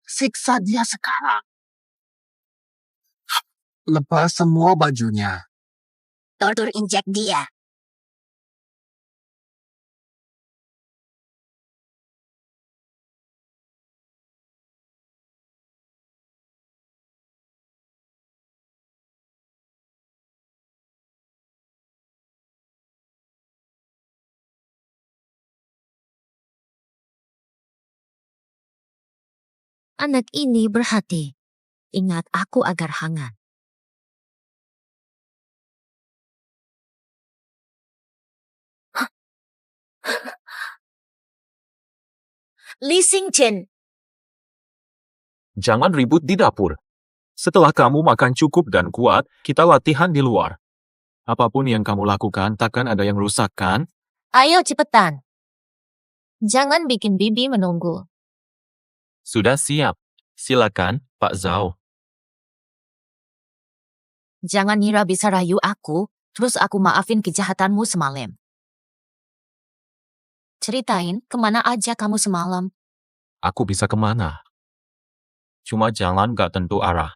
Siksa dia sekarang. Lepas semua bajunya. Tortur injek dia. Anak ini berhati. Ingat aku agar hangat. Li Xingchen, Jangan ribut di dapur. Setelah kamu makan cukup dan kuat, kita latihan di luar. Apapun yang kamu lakukan, takkan ada yang rusak, kan? Ayo cepetan. Jangan bikin Bibi menunggu. Sudah siap. Silakan, Pak Zhao. Jangan ngira bisa rayu aku, terus aku maafin kejahatanmu semalam. Ceritain kemana aja kamu semalam. Aku bisa kemana? Cuma jalan gak tentu arah.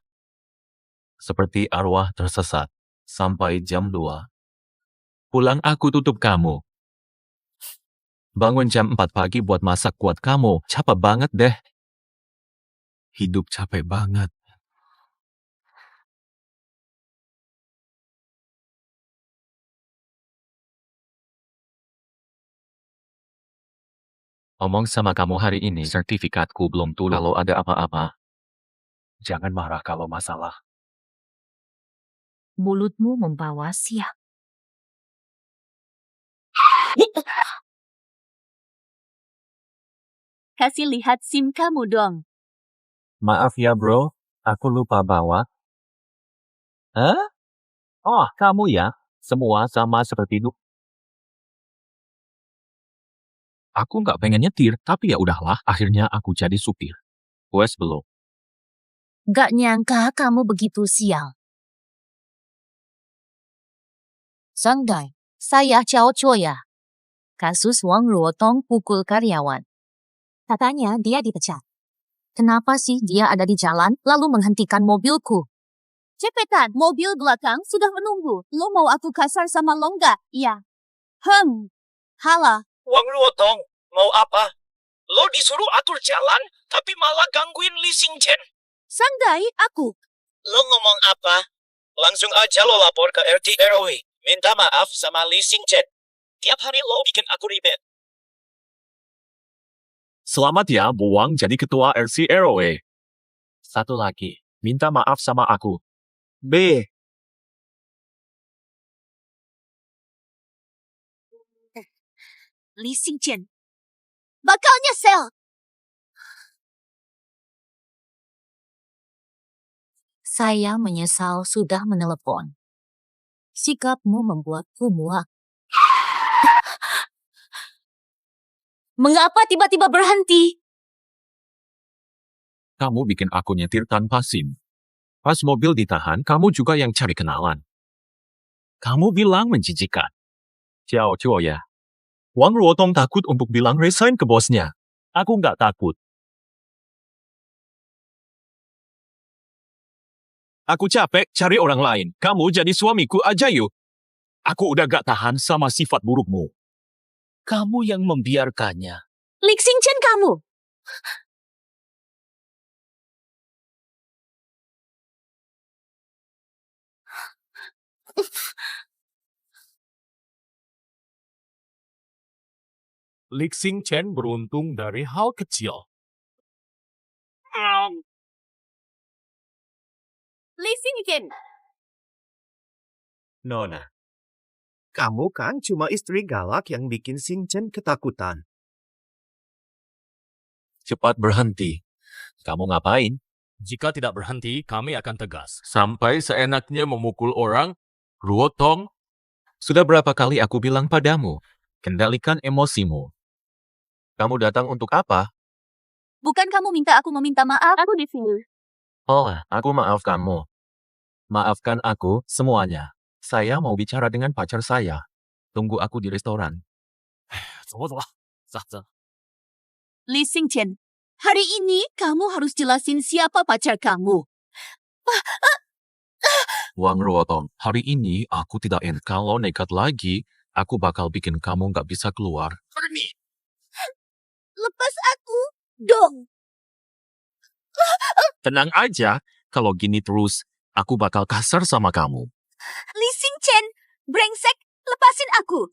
Seperti arwah tersesat. Sampai jam 2. Pulang aku tutup kamu. Bangun jam 4 pagi buat masak buat kamu. Capek banget deh. Hidup capek banget. Omong sama kamu hari ini, sertifikatku belum turun. Kalau ada apa-apa, jangan marah kalau masalah. Mulutmu membawa siap. Kasih lihat SIM kamu dong. Maaf ya bro, aku lupa bawa. Hah? Oh, kamu ya? Semua sama seperti dulu. Aku nggak pengen nyetir, tapi ya udahlah, akhirnya aku jadi supir. Wes belum. Gak nyangka kamu begitu sial. Sangdai, saya Chao Choya. Kasus Wang Ruotong pukul karyawan. Katanya dia dipecat. Kenapa sih dia ada di jalan lalu menghentikan mobilku? Cepetan, mobil belakang sudah menunggu. Lo mau aku kasar sama lo nggak? Iya. Hala. Wang Luotong, mau apa? Lo disuruh atur jalan, tapi malah gangguin Li Xingchen. Sangdai, aku. Lo ngomong apa? Langsung aja lo lapor ke RT RW. Minta maaf sama Li Xingchen. Tiap hari lo bikin aku ribet. Selamat ya, Buang jadi ketua RC ROE. Satu lagi, minta maaf sama aku. B. Li Xingchen. Bakal nyesel. Saya menyesal sudah menelepon. Sikapmu membuatku muak. Mengapa tiba-tiba berhenti? Kamu bikin aku nyetir tanpa SIM. Pas mobil ditahan, kamu juga yang cari kenalan. Kamu bilang menjijikan. Ciao ya. Wang Ruotong takut untuk bilang resign ke bosnya. Aku nggak takut. Aku capek cari orang lain. Kamu jadi suamiku aja yuk. Aku udah gak tahan sama sifat burukmu. Kamu yang membiarkannya. Li Xingchen kamu. Li Xingchen beruntung dari hal kecil. Li Xingchen. Nona, kamu kan cuma istri galak yang bikin Xingchen ketakutan. Cepat berhenti. Kamu ngapain? Jika tidak berhenti, kami akan tegas. Sampai seenaknya memukul orang? Ruotong? Sudah berapa kali aku bilang padamu, kendalikan emosimu. Kamu datang untuk apa? Bukan kamu minta aku meminta maaf. Aku di sini. Oh, aku maaf kamu. Maafkan aku semuanya. Saya mau bicara dengan pacar saya. Tunggu aku di restoran. 走吧，走吧，走走。 Li Xingchen, hari ini kamu harus jelasin siapa pacar kamu. Wang Ruotong, hari ini aku tidak enak. Kalau nekat lagi, aku bakal bikin kamu nggak bisa keluar. Pergi. Lepas aku dong. Tenang aja, kalau gini terus, aku bakal kasar sama kamu. Li Xingchen, brengsek, lepasin aku.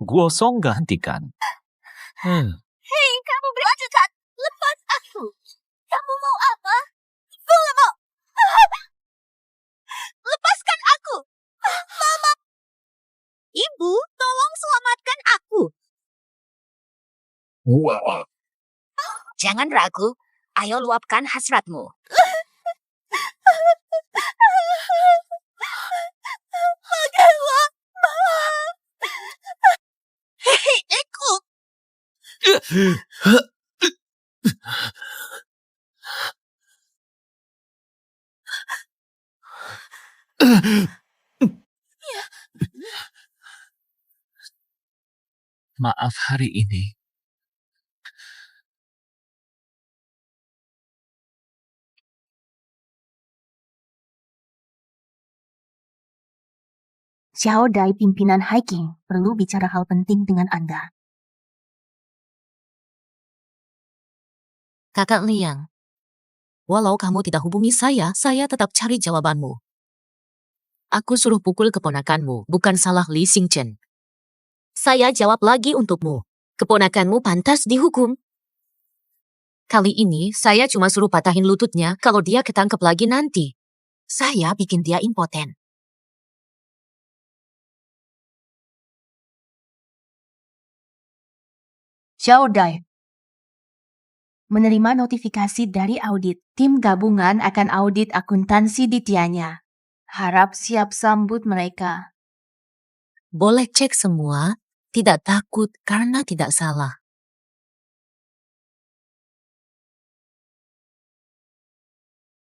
Gosong gantikan. Hei, kamu berlanjutan. Lepas aku. Kamu mau apa? Aku nggak mau. Lepaskan aku. Mama. Ibu, tolong selamatkan aku. Wow. Jangan ragu. Ayo luapkan hasratmu. Pakailah. Hei, aku. Maaf hari ini, Xiao Dai pimpinan hiking perlu bicara hal penting dengan Anda. Kakak Liang, walau kamu tidak hubungi saya tetap cari jawabanmu. Aku suruh pukul keponakanmu, bukan salah Li Xingchen. Saya jawab lagi untukmu. Keponakanmu pantas dihukum. Kali ini saya cuma suruh patahin lututnya kalau dia ketangkep lagi nanti. Saya bikin dia impoten. Xiao Dai menerima notifikasi dari audit. Tim gabungan akan audit akuntansi Dityanya. Harap siap sambut mereka. Boleh cek semua, tidak takut karena tidak salah.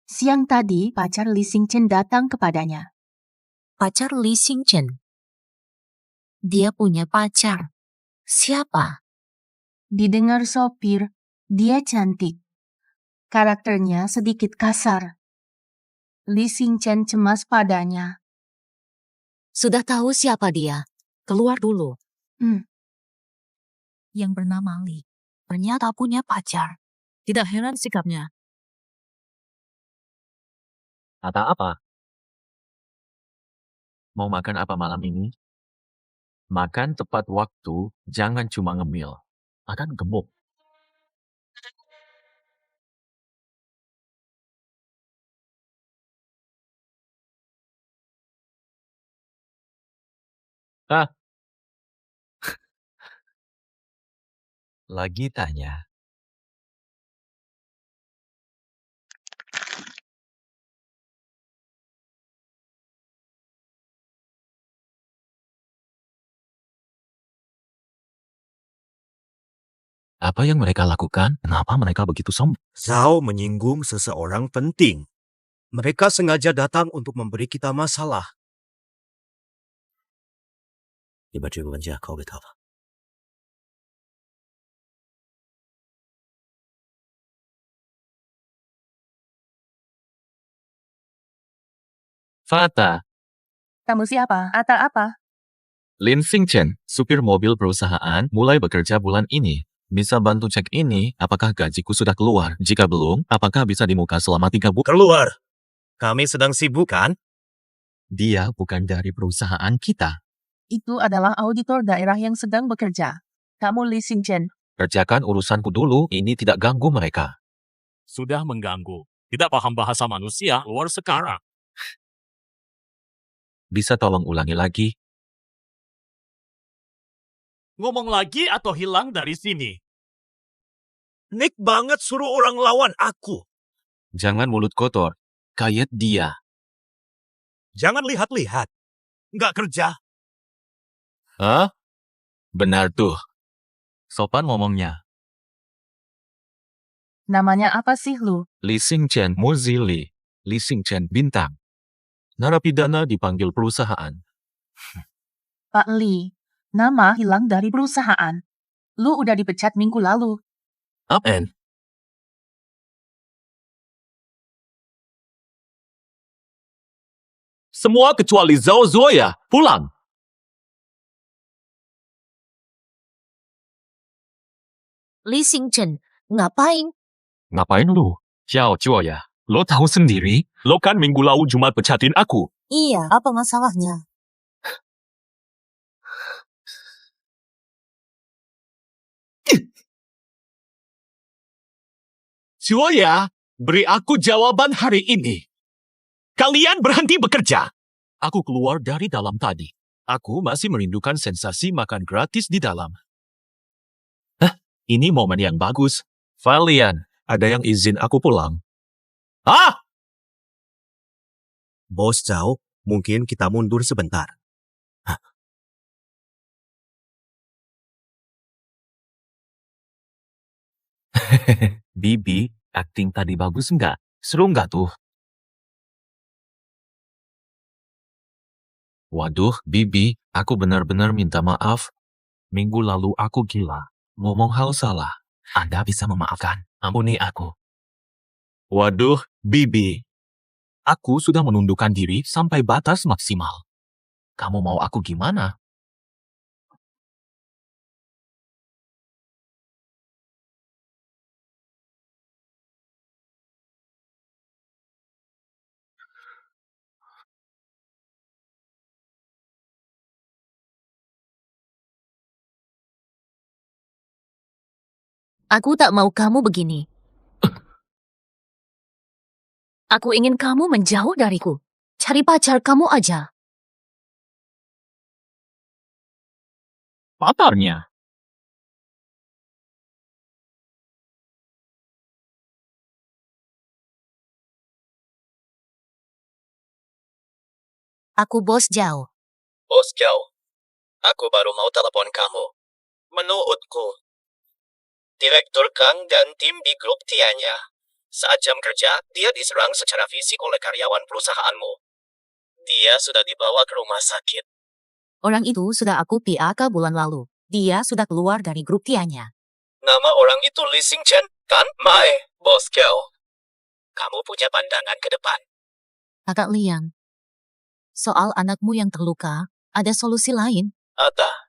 Siang tadi, pacar Li Xingchen datang kepadanya. Pacar Li Xingchen. Dia punya pacar. Siapa? Didengar sopir, dia cantik. Karakternya sedikit kasar. Li Xingchen cemas padanya. Sudah tahu siapa dia? Keluar dulu. Hmm. Yang bernama Li. Ternyata punya pacar. Tidak heran sikapnya. Kata apa? Mau makan apa malam ini? Makan tepat waktu, jangan cuma ngemil. Akan gemuk. Lagi tanya. Apa yang mereka lakukan? Kenapa mereka begitu sombong? Zhao menyinggung seseorang penting. Mereka sengaja datang untuk memberi kita masalah. Fata, Kamu siapa? Atau apa? Lin Xingchen, supir mobil perusahaan, mulai bekerja bulan ini. Bisa bantu cek ini, apakah gajiku sudah keluar? Jika belum, apakah bisa dimuka selama 3 bulan? Keluar. Kami sedang sibuk kan? Dia bukan dari perusahaan kita. Itu adalah auditor daerah yang sedang bekerja. Kamu Li Xingchen. Kerjakan urusanku dulu, ini tidak ganggu mereka. Sudah mengganggu. Tidak paham bahasa manusia, keluar sekarang. Bisa tolong ulangi lagi? Ngomong lagi atau hilang dari sini. Nick banget suruh orang lawan aku. Jangan mulut kotor. Kayak dia. Jangan lihat-lihat. Nggak kerja. Hah? Benar tuh. Sopan ngomongnya. Namanya apa sih lu? Li Xingchen Mozili. Li Xingchen Bintang. Narapidana dipanggil perusahaan. Pak Li. Nama hilang dari perusahaan. Lu udah dipecat minggu lalu. Apen. Semua kecuali Zhao Zuoya, pulang. Li Xingchen, ngapain? Ngapain lu? Xiao Zuoya. Lo tahu sendiri? Lo kan minggu lalu Jumat pecatin aku. Iya, apa masalahnya? Zuoya, beri aku jawaban hari ini. Kalian berhenti bekerja. Aku keluar dari dalam tadi. Aku masih merindukan sensasi makan gratis di dalam. Ini momen yang bagus. Valian, ada yang izin aku pulang. Ah! Bos Zhao, mungkin kita mundur sebentar. Bibi, acting tadi bagus nggak? Seru nggak tuh? Waduh, Bibi, aku benar-benar minta maaf. Minggu lalu aku gila. Ngomong hal salah. Anda bisa memaafkan. Ampuni aku. Waduh, Bibi. Aku sudah menundukkan diri sampai batas maksimal. Kamu mau aku gimana? Aku tak mau kamu begini. Aku ingin kamu menjauh dariku. Cari pacar kamu aja. Patarnya. Aku bos jauh. Bos jauh. Aku baru mau telepon kamu. Menurutku, Direktur Kang dan tim di grup Tianya. Saat jam kerja, dia diserang secara fisik oleh karyawan perusahaanmu. Dia sudah dibawa ke rumah sakit. Orang itu sudah aku PHK bulan lalu. Dia sudah keluar dari grup Tianya. Nama orang itu Lee Sing Chen, kan? Mai, bos jauh. Kamu punya pandangan ke depan. Kakak Liang, soal anakmu yang terluka, ada solusi lain. Ada.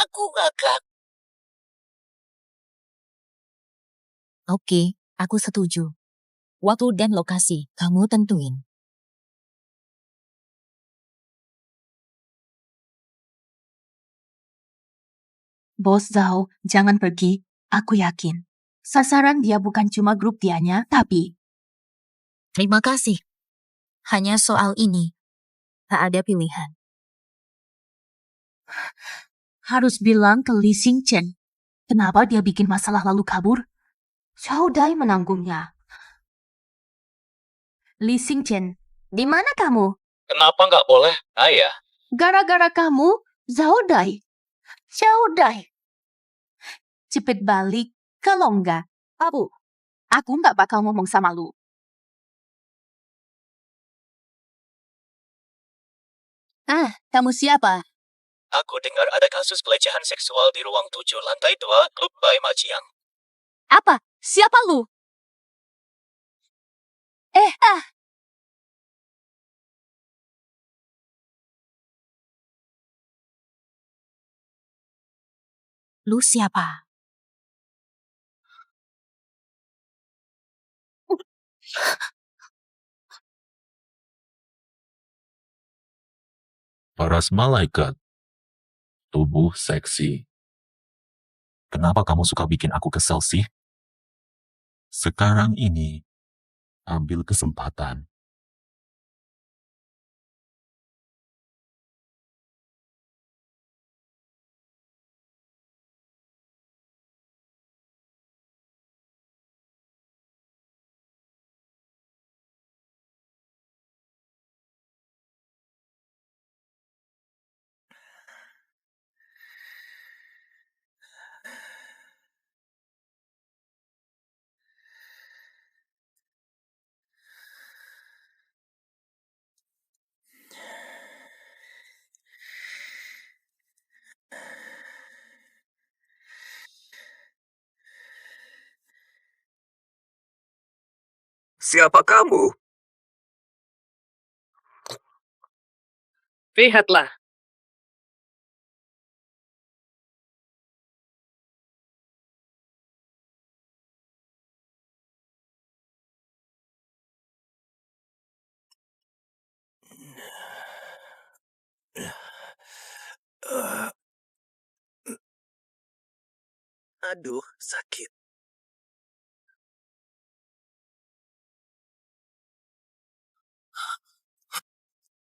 Aku gagak. Oke, aku setuju. Waktu dan lokasi, kamu tentuin. Bos Zhao, jangan pergi. Aku yakin. Sasaran dia bukan cuma grup Tianya, tapi Terima kasih. Hanya soal ini, tak ada pilihan. harus bilang ke Lee Sing Chen. Kenapa dia bikin masalah lalu kabur? Zhao Dai menanggungnya. Lee Sing Chen, di mana kamu? Kenapa nggak boleh? Ayah. Gara-gara kamu, Zhao Dai. Zhao Dai. Cepet balik, kalau enggak. Abu, aku nggak bakal ngomong sama lu. Kamu siapa? Aku dengar ada kasus pelecehan seksual di ruang 7 lantai 2 Klub Bai Majiang. Apa? Siapa lu? Lu siapa? Paras malaikat. Tubuh seksi. Kenapa kamu suka bikin aku kesel sih? Sekarang ini, ambil kesempatan. Siapa kamu? Lihatlah. Aduh, sakit.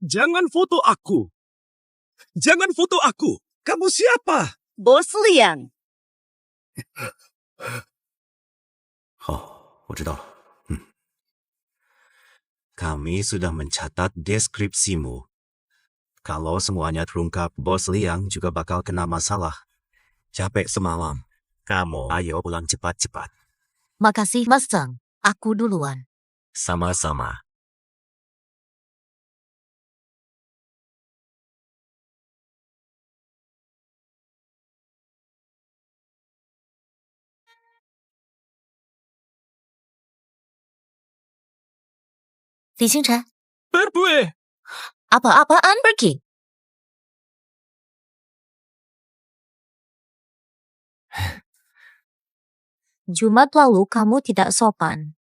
Jangan foto aku. Jangan foto aku. Kamu siapa? Bos Liang. 好，我知道了。Kami sudah mencatat deskripsimu. Kalau semuanya terungkap, Bos Liang juga bakal kena masalah. Capek semalam. Kamu ayo pulang cepat-cepat. Makasih, Mas Zhang. Aku duluan. Sama-sama. Li Xingchen, Berdua. Apa-apaan pergi. Jumat lalu kamu tidak sopan.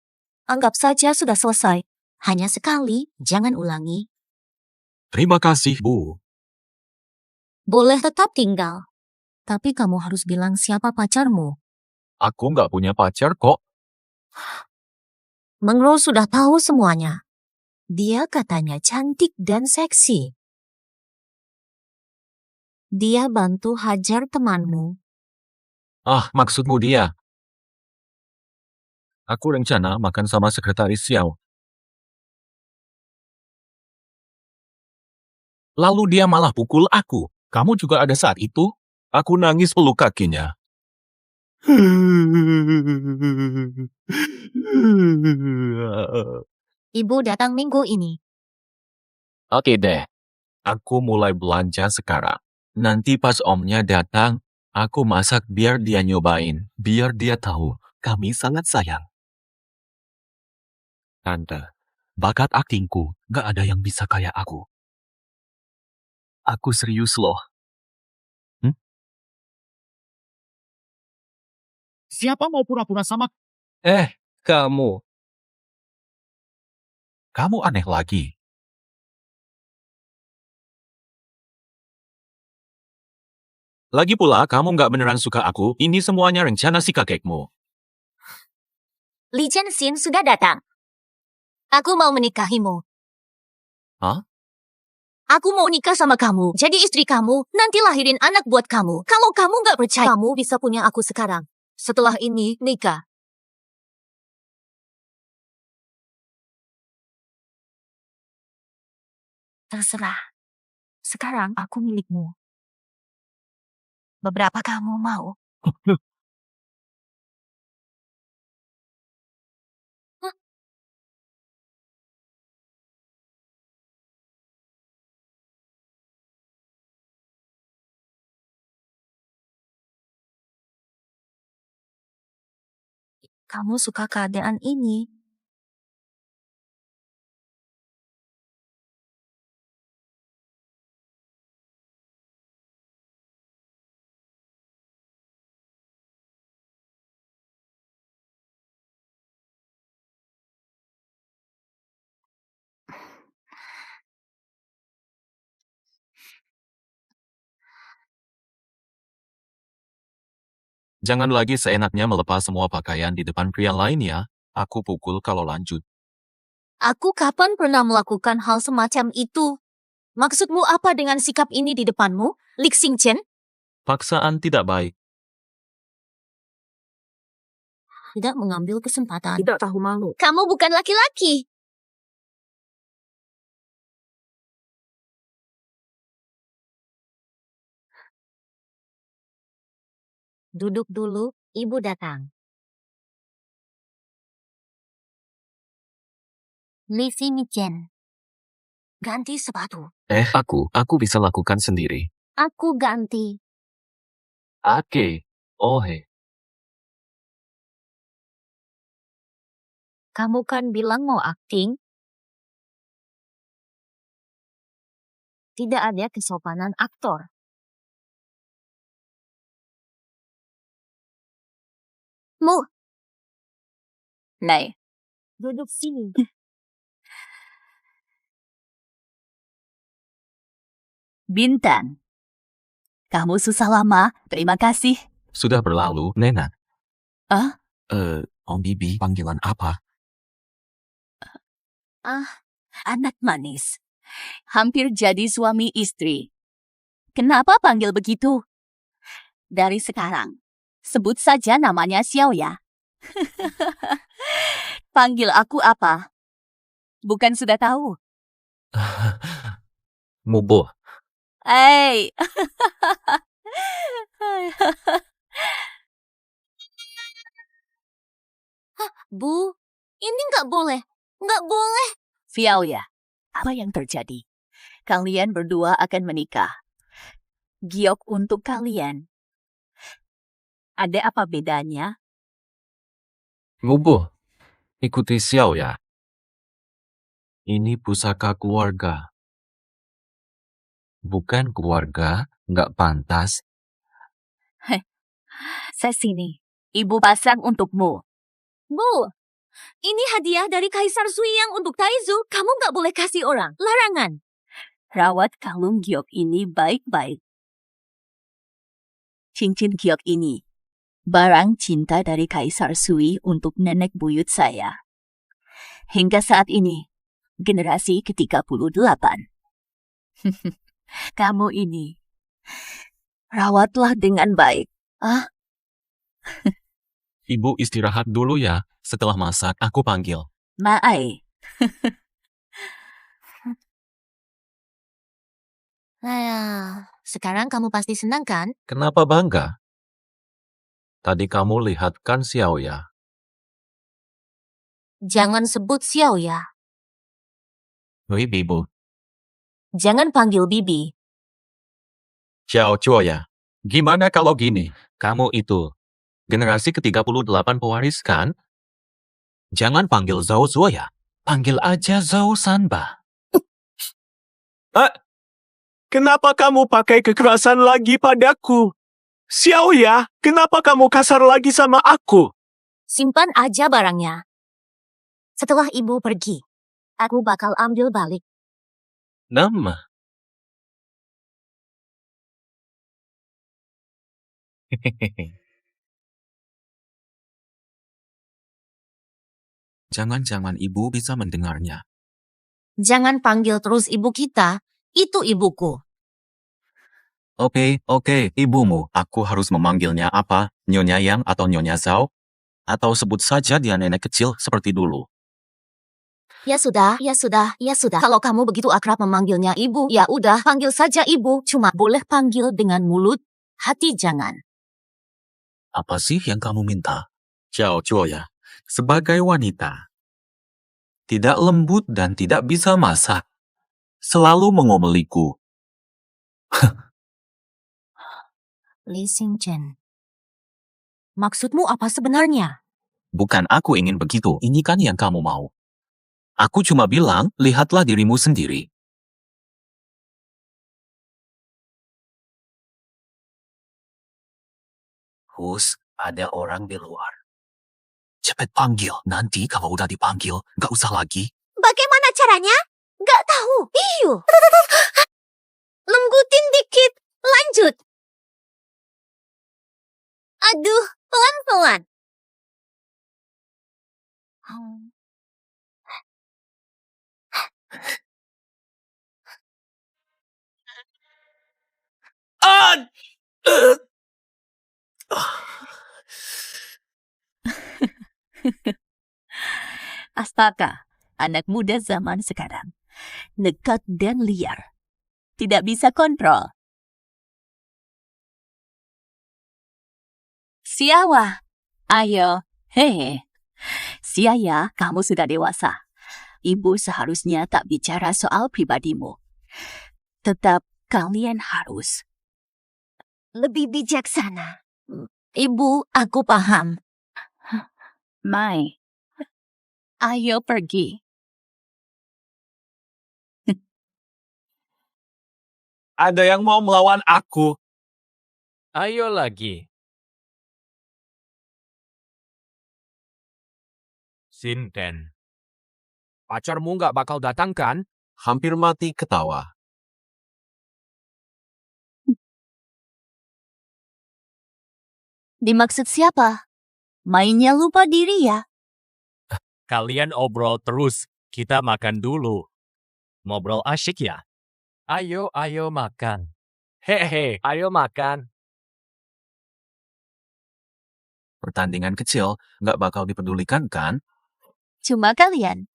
Anggap saja sudah selesai. Hanya sekali, jangan ulangi. Terima kasih, Bu. Boleh tetap tinggal. Tapi kamu harus bilang siapa pacarmu. Aku nggak punya pacar kok. Mengro sudah tahu semuanya. Dia katanya cantik dan seksi. Dia bantu hajar temanmu. Ah, maksudmu dia. Aku rencana makan sama sekretaris Xiao. Lalu dia malah pukul aku. Kamu juga ada saat itu? Aku nangis peluk kakinya. Ibu datang minggu ini. Oke deh. Aku mulai belanja sekarang. Nanti pas omnya datang, aku masak biar dia nyobain. Biar dia tahu kami sangat sayang. Tante, bakat aktingku gak ada yang bisa kayak aku. Aku serius loh. Siapa mau pura-pura sama Kamu. Kamu aneh lagi. Lagi pula, kamu nggak beneran suka aku. Ini semuanya rencana si kakekmu. Li Jianxin sudah datang. Aku mau menikahimu. Hah? Aku mau nikah sama kamu. Jadi istri kamu, nanti lahirin anak buat kamu. Kalau kamu nggak percaya, kamu bisa punya aku sekarang. Setelah ini, nikah. Terserah. Sekarang aku milikmu. Beberapa kamu mau? Kamu suka keadaan ini? Jangan lagi seenaknya melepas semua pakaian di depan pria lain ya. Aku pukul kalau lanjut. Aku kapan pernah melakukan hal semacam itu? Maksudmu apa dengan sikap ini di depanmu, Li Xingchen? Paksaan tidak baik. Tidak mengambil kesempatan. Tidak tahu malu. Kamu bukan laki-laki. Duduk dulu, ibu datang. Li Xingchen. Ganti sepatu. Aku bisa lakukan sendiri. Aku ganti. Oke. Kamu kan bilang mau akting? Tidak ada kesopanan aktor. Mu, Này, duduk sini. Bintan. Kamu susah lama. Terima kasih. Sudah berlalu, Nena. Ah? Om Bibi panggilan apa? Anak manis. Hampir jadi suami istri. Kenapa panggil begitu? Dari sekarang, sebut saja namanya Xiao ya. Panggil aku apa? Bukan sudah tahu. Mubo. Hey. Bu, ini nggak boleh. Nggak boleh. Xiao ya, apa yang terjadi? Kalian berdua akan menikah. Giok untuk kalian. Ada apa bedanya? Mubo. Ikuti Xiao ya. Ini pusaka keluarga. Bukan keluarga, nggak pantas. Saya sini. Ibu pasang untukmu. Bu, ini hadiah dari Kaisar Sui yang untuk Taizu. Kamu nggak boleh kasih orang. Larangan. Rawat kalung giok ini baik-baik. Cincin giok ini. Barang cinta dari Kaisar Sui untuk nenek buyut saya. Hingga saat ini, generasi ke-38. Kamu ini, rawatlah dengan baik. Ibu istirahat dulu ya. Setelah masak, aku panggil. Maai. Sekarang kamu pasti senang kan? Kenapa bangga? Tadi kamu lihat kan Xiaoya. Jangan sebut Xiao ya. Wei Bibu. Jangan panggil Bibi. Xiao Chuoya. Gimana kalau gini? Kamu itu generasi ke-38 pewaris kan? Jangan panggil Zhao Zuoya. Panggil aja Zhao Sanba. Kenapa kamu pakai kekerasan lagi padaku? Xiaoya, kenapa kamu kasar lagi sama aku? Simpan aja barangnya. Setelah ibu pergi, aku bakal ambil balik. Nama. Jangan-jangan ibu bisa mendengarnya. Jangan panggil terus ibu kita. Itu ibuku. Oke, ibumu. Aku harus memanggilnya apa? Nyonya Yang atau Nyonya Zhao? Atau sebut saja dia nenek kecil seperti dulu. Ya sudah. Kalau kamu begitu akrab memanggilnya ibu, ya udah panggil saja ibu. Cuma boleh panggil dengan mulut, hati jangan. Apa sih yang kamu minta? Xiao Chuoya, sebagai wanita, tidak lembut dan tidak bisa masak. Selalu mengomeliku. Li Xingchen. Maksudmu apa sebenarnya? Bukan aku ingin begitu, ini kan yang kamu mau. Aku cuma bilang, lihatlah dirimu sendiri. Hus, ada orang di luar. Cepat panggil, nanti kalau udah dipanggil, gak usah lagi. Bagaimana caranya? Gak tahu. Iyo. Lembutin dikit. Lanjut. Aduh, pelan-pelan. Astaga, anak muda zaman sekarang. Nekat dan liar. Tidak bisa kontrol. Xiaowa, ayo, hehe. Xiaya, kamu sudah dewasa. Ibu seharusnya tak bicara soal pribadimu. Tetap kalian harus. Lebih bijaksana. Ibu, aku paham. Mai, ayo pergi. Ada yang mau melawan aku. Ayo lagi. Sinten. Pacarmu nggak bakal datang kan? Hampir mati ketawa. Dimaksud siapa? Mainnya lupa diri ya? Kalian obrol terus. Kita makan dulu. Ngobrol asyik ya? Ayo makan. Hehe, ayo makan. Pertandingan kecil, gak bakal dipedulikan kan? Cuma kalian.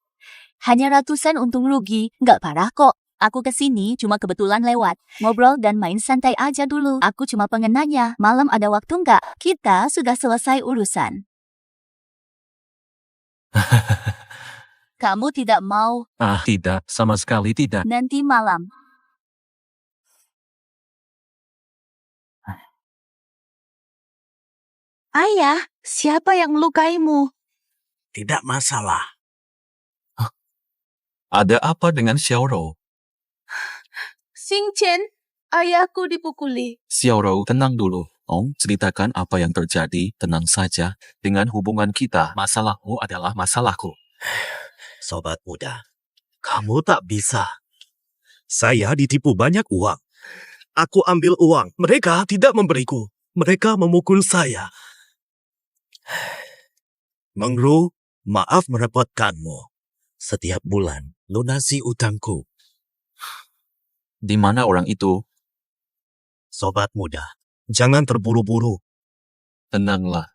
Hanya ratusan untung rugi, nggak parah kok. Aku kesini cuma kebetulan lewat. Ngobrol dan main santai aja dulu. Aku cuma pengen nanya, malam ada waktu nggak? Kita sudah selesai urusan. Kamu tidak mau Tidak, sama sekali tidak. nanti malam. Ayah, siapa yang melukaimu? Tidak masalah. Ada apa dengan Xiaoro? Xingchen, Ayahku dipukuli. Xiaorou, tenang dulu. Ong, ceritakan apa yang terjadi. Tenang saja. Dengan hubungan kita, masalahmu adalah masalahku. Sobat muda, kamu tak bisa. Saya ditipu banyak uang. Aku ambil uang. Mereka tidak memberiku. Mereka memukul saya. Mengru, maaf merepotkanmu. Setiap bulan, lunasi utangku. Di mana orang itu? Sobat muda, jangan terburu-buru. Tenanglah.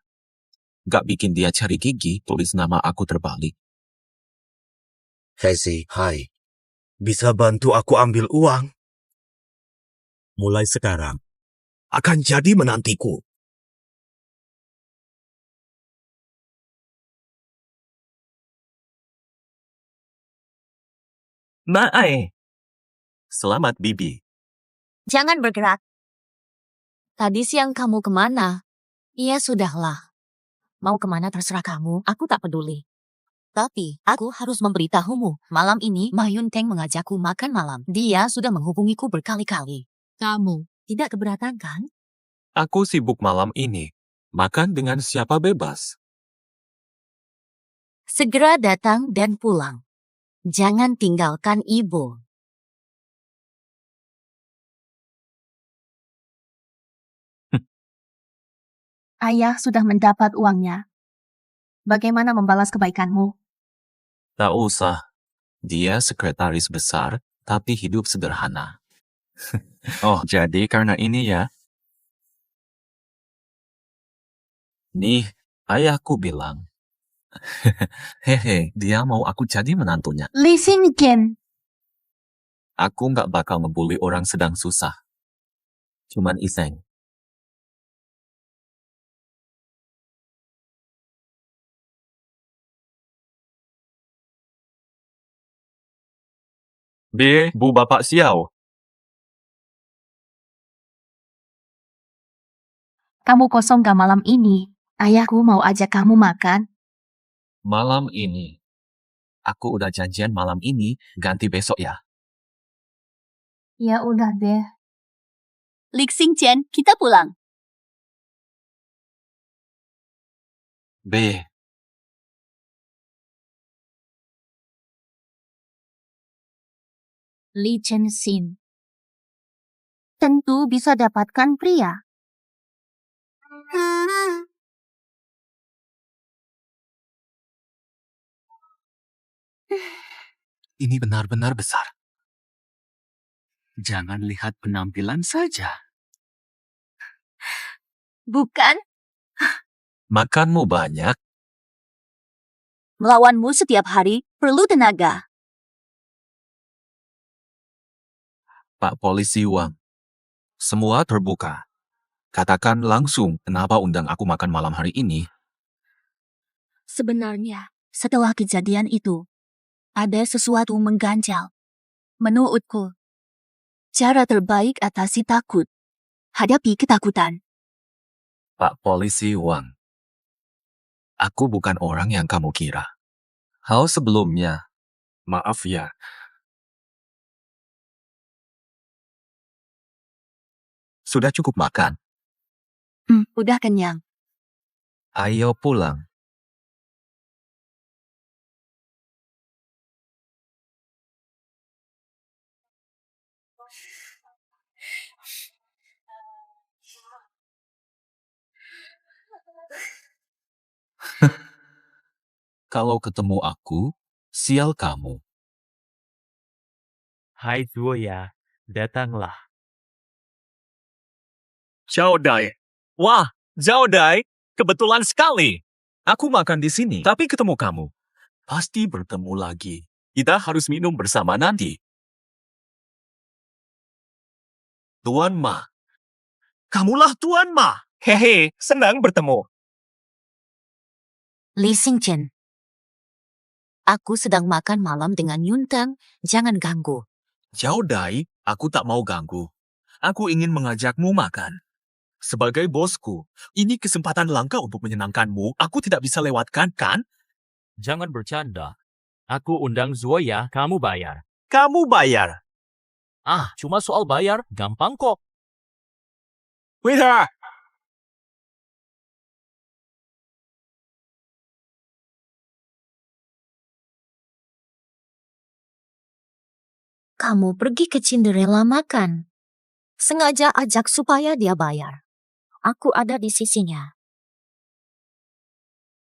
Gak bikin dia cari gigi, tulis nama aku terbalik. Hezi, hai. Bisa bantu aku ambil uang? Mulai sekarang, akan jadi menantiku. Mae. Selamat, Bibi. Jangan bergerak. Tadi siang kamu kemana? Iya sudahlah. Mau kemana terserah kamu, aku tak peduli. Tapi, aku harus memberitahumu. Malam ini, Ma Yun Teng mengajakku makan malam. Dia sudah menghubungiku berkali-kali. Kamu tidak keberatan kan? Aku sibuk malam ini. Makan dengan siapa bebas. Segera datang dan pulang. Jangan tinggalkan ibu. Ayah sudah mendapat uangnya. Bagaimana membalas kebaikanmu? Tak usah. Dia sekretaris besar, tapi hidup sederhana. Oh, jadi karena ini ya. Nih, ayahku bilang. Hehe, dia mau aku jadi menantunya. Li Xingqian, Aku nggak bakal ngebully orang sedang susah. Cuman iseng. Bu Bapak Xiao. kamu kosong gak malam ini? Ayahku mau ajak kamu makan. Malam ini. Aku udah janjian malam ini, ganti besok ya. Ya udah deh. Li Xingqian, kita pulang. B. Li Chen-xin. Tentu bisa dapatkan pria. Ini benar-benar besar. Jangan lihat penampilan saja. Bukan, Makanmu banyak, melawanmu setiap hari perlu tenaga. Pak Polisi Wang. Semua terbuka. Katakan langsung kenapa undang aku makan malam hari ini. Sebenarnya, setelah kejadian itu, ada sesuatu mengganjal. Menurutku, cara terbaik atasi takut, hadapi ketakutan. Pak Polisi Wang. Aku bukan orang yang kamu kira. Hal sebelumnya, maaf ya. Sudah cukup makan. Udah kenyang. Ayo pulang. Kalau ketemu aku, sial kamu. Hai Zuoya, datanglah. Zhao Dai. Wah, Zhao Dai, kebetulan sekali. Aku makan di sini, tapi ketemu kamu. Pasti bertemu lagi. Kita harus minum bersama nanti. Tuan Ma. Kamulah Tuan Ma. Hehe, senang bertemu. Li Xingqian. Aku sedang makan malam dengan Yun Teng. Jangan ganggu. Zhao Dai, aku tak mau ganggu. Aku ingin mengajakmu makan. Sebagai bosku, ini kesempatan langka untuk menyenangkanmu. Aku tidak bisa lewatkan, kan? Jangan bercanda. Aku undang Zuoya, kamu bayar. Kamu bayar. Cuma soal bayar, gampang kok. Waiter! Kamu pergi ke Cinderella makan. Sengaja ajak supaya dia bayar. Aku ada di sisinya.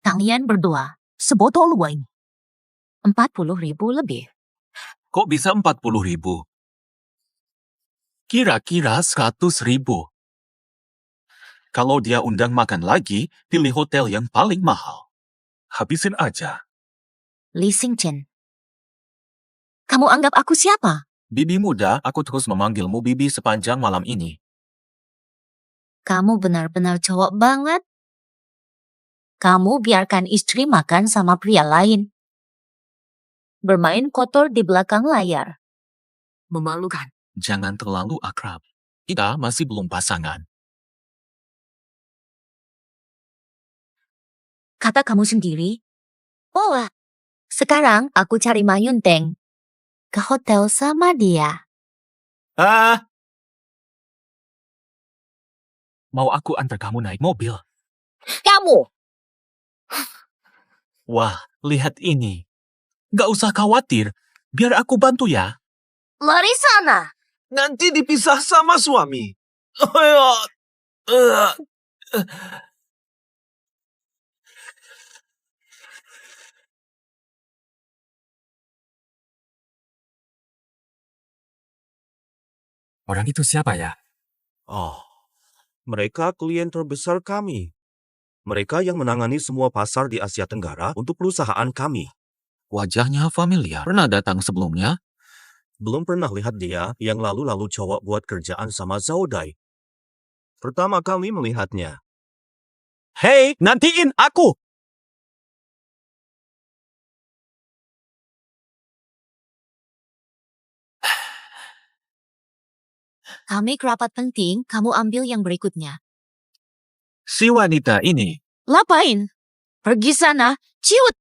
Kalian berdua, sebotol wine. 40.000 lebih. Kok bisa 40.000? Kira-kira 100.000. Kalau dia undang makan lagi, pilih hotel yang paling mahal. Habisin aja. Li Xingchen. Kamu anggap aku siapa? Bibi muda, aku terus memanggilmu Bibi sepanjang malam ini. Kamu benar-benar cowok banget. Kamu biarkan istri makan sama pria lain. Bermain kotor di belakang layar. Memalukan. Jangan terlalu akrab. Kita masih belum pasangan. Kata kamu sendiri. Oh, sekarang aku cari Mayun Teng. Ke hotel sama dia. Mau aku antar kamu naik mobil? Kamu! Wah, lihat ini. Gak usah khawatir. Biar aku bantu ya. Lari sana! Nanti dipisah sama suami. Orang itu siapa ya? Mereka klien terbesar kami. Mereka yang menangani semua pasar di Asia Tenggara untuk perusahaan kami. Wajahnya familiar. Pernah datang sebelumnya? Belum pernah lihat dia yang lalu-lalu cowok buat kerjaan sama Zhao Dai. Pertama kali melihatnya. Hei, nantiin aku! Kami kerabat penting, kamu ambil yang berikutnya. Si wanita ini. Lapain? Pergi sana, ciut!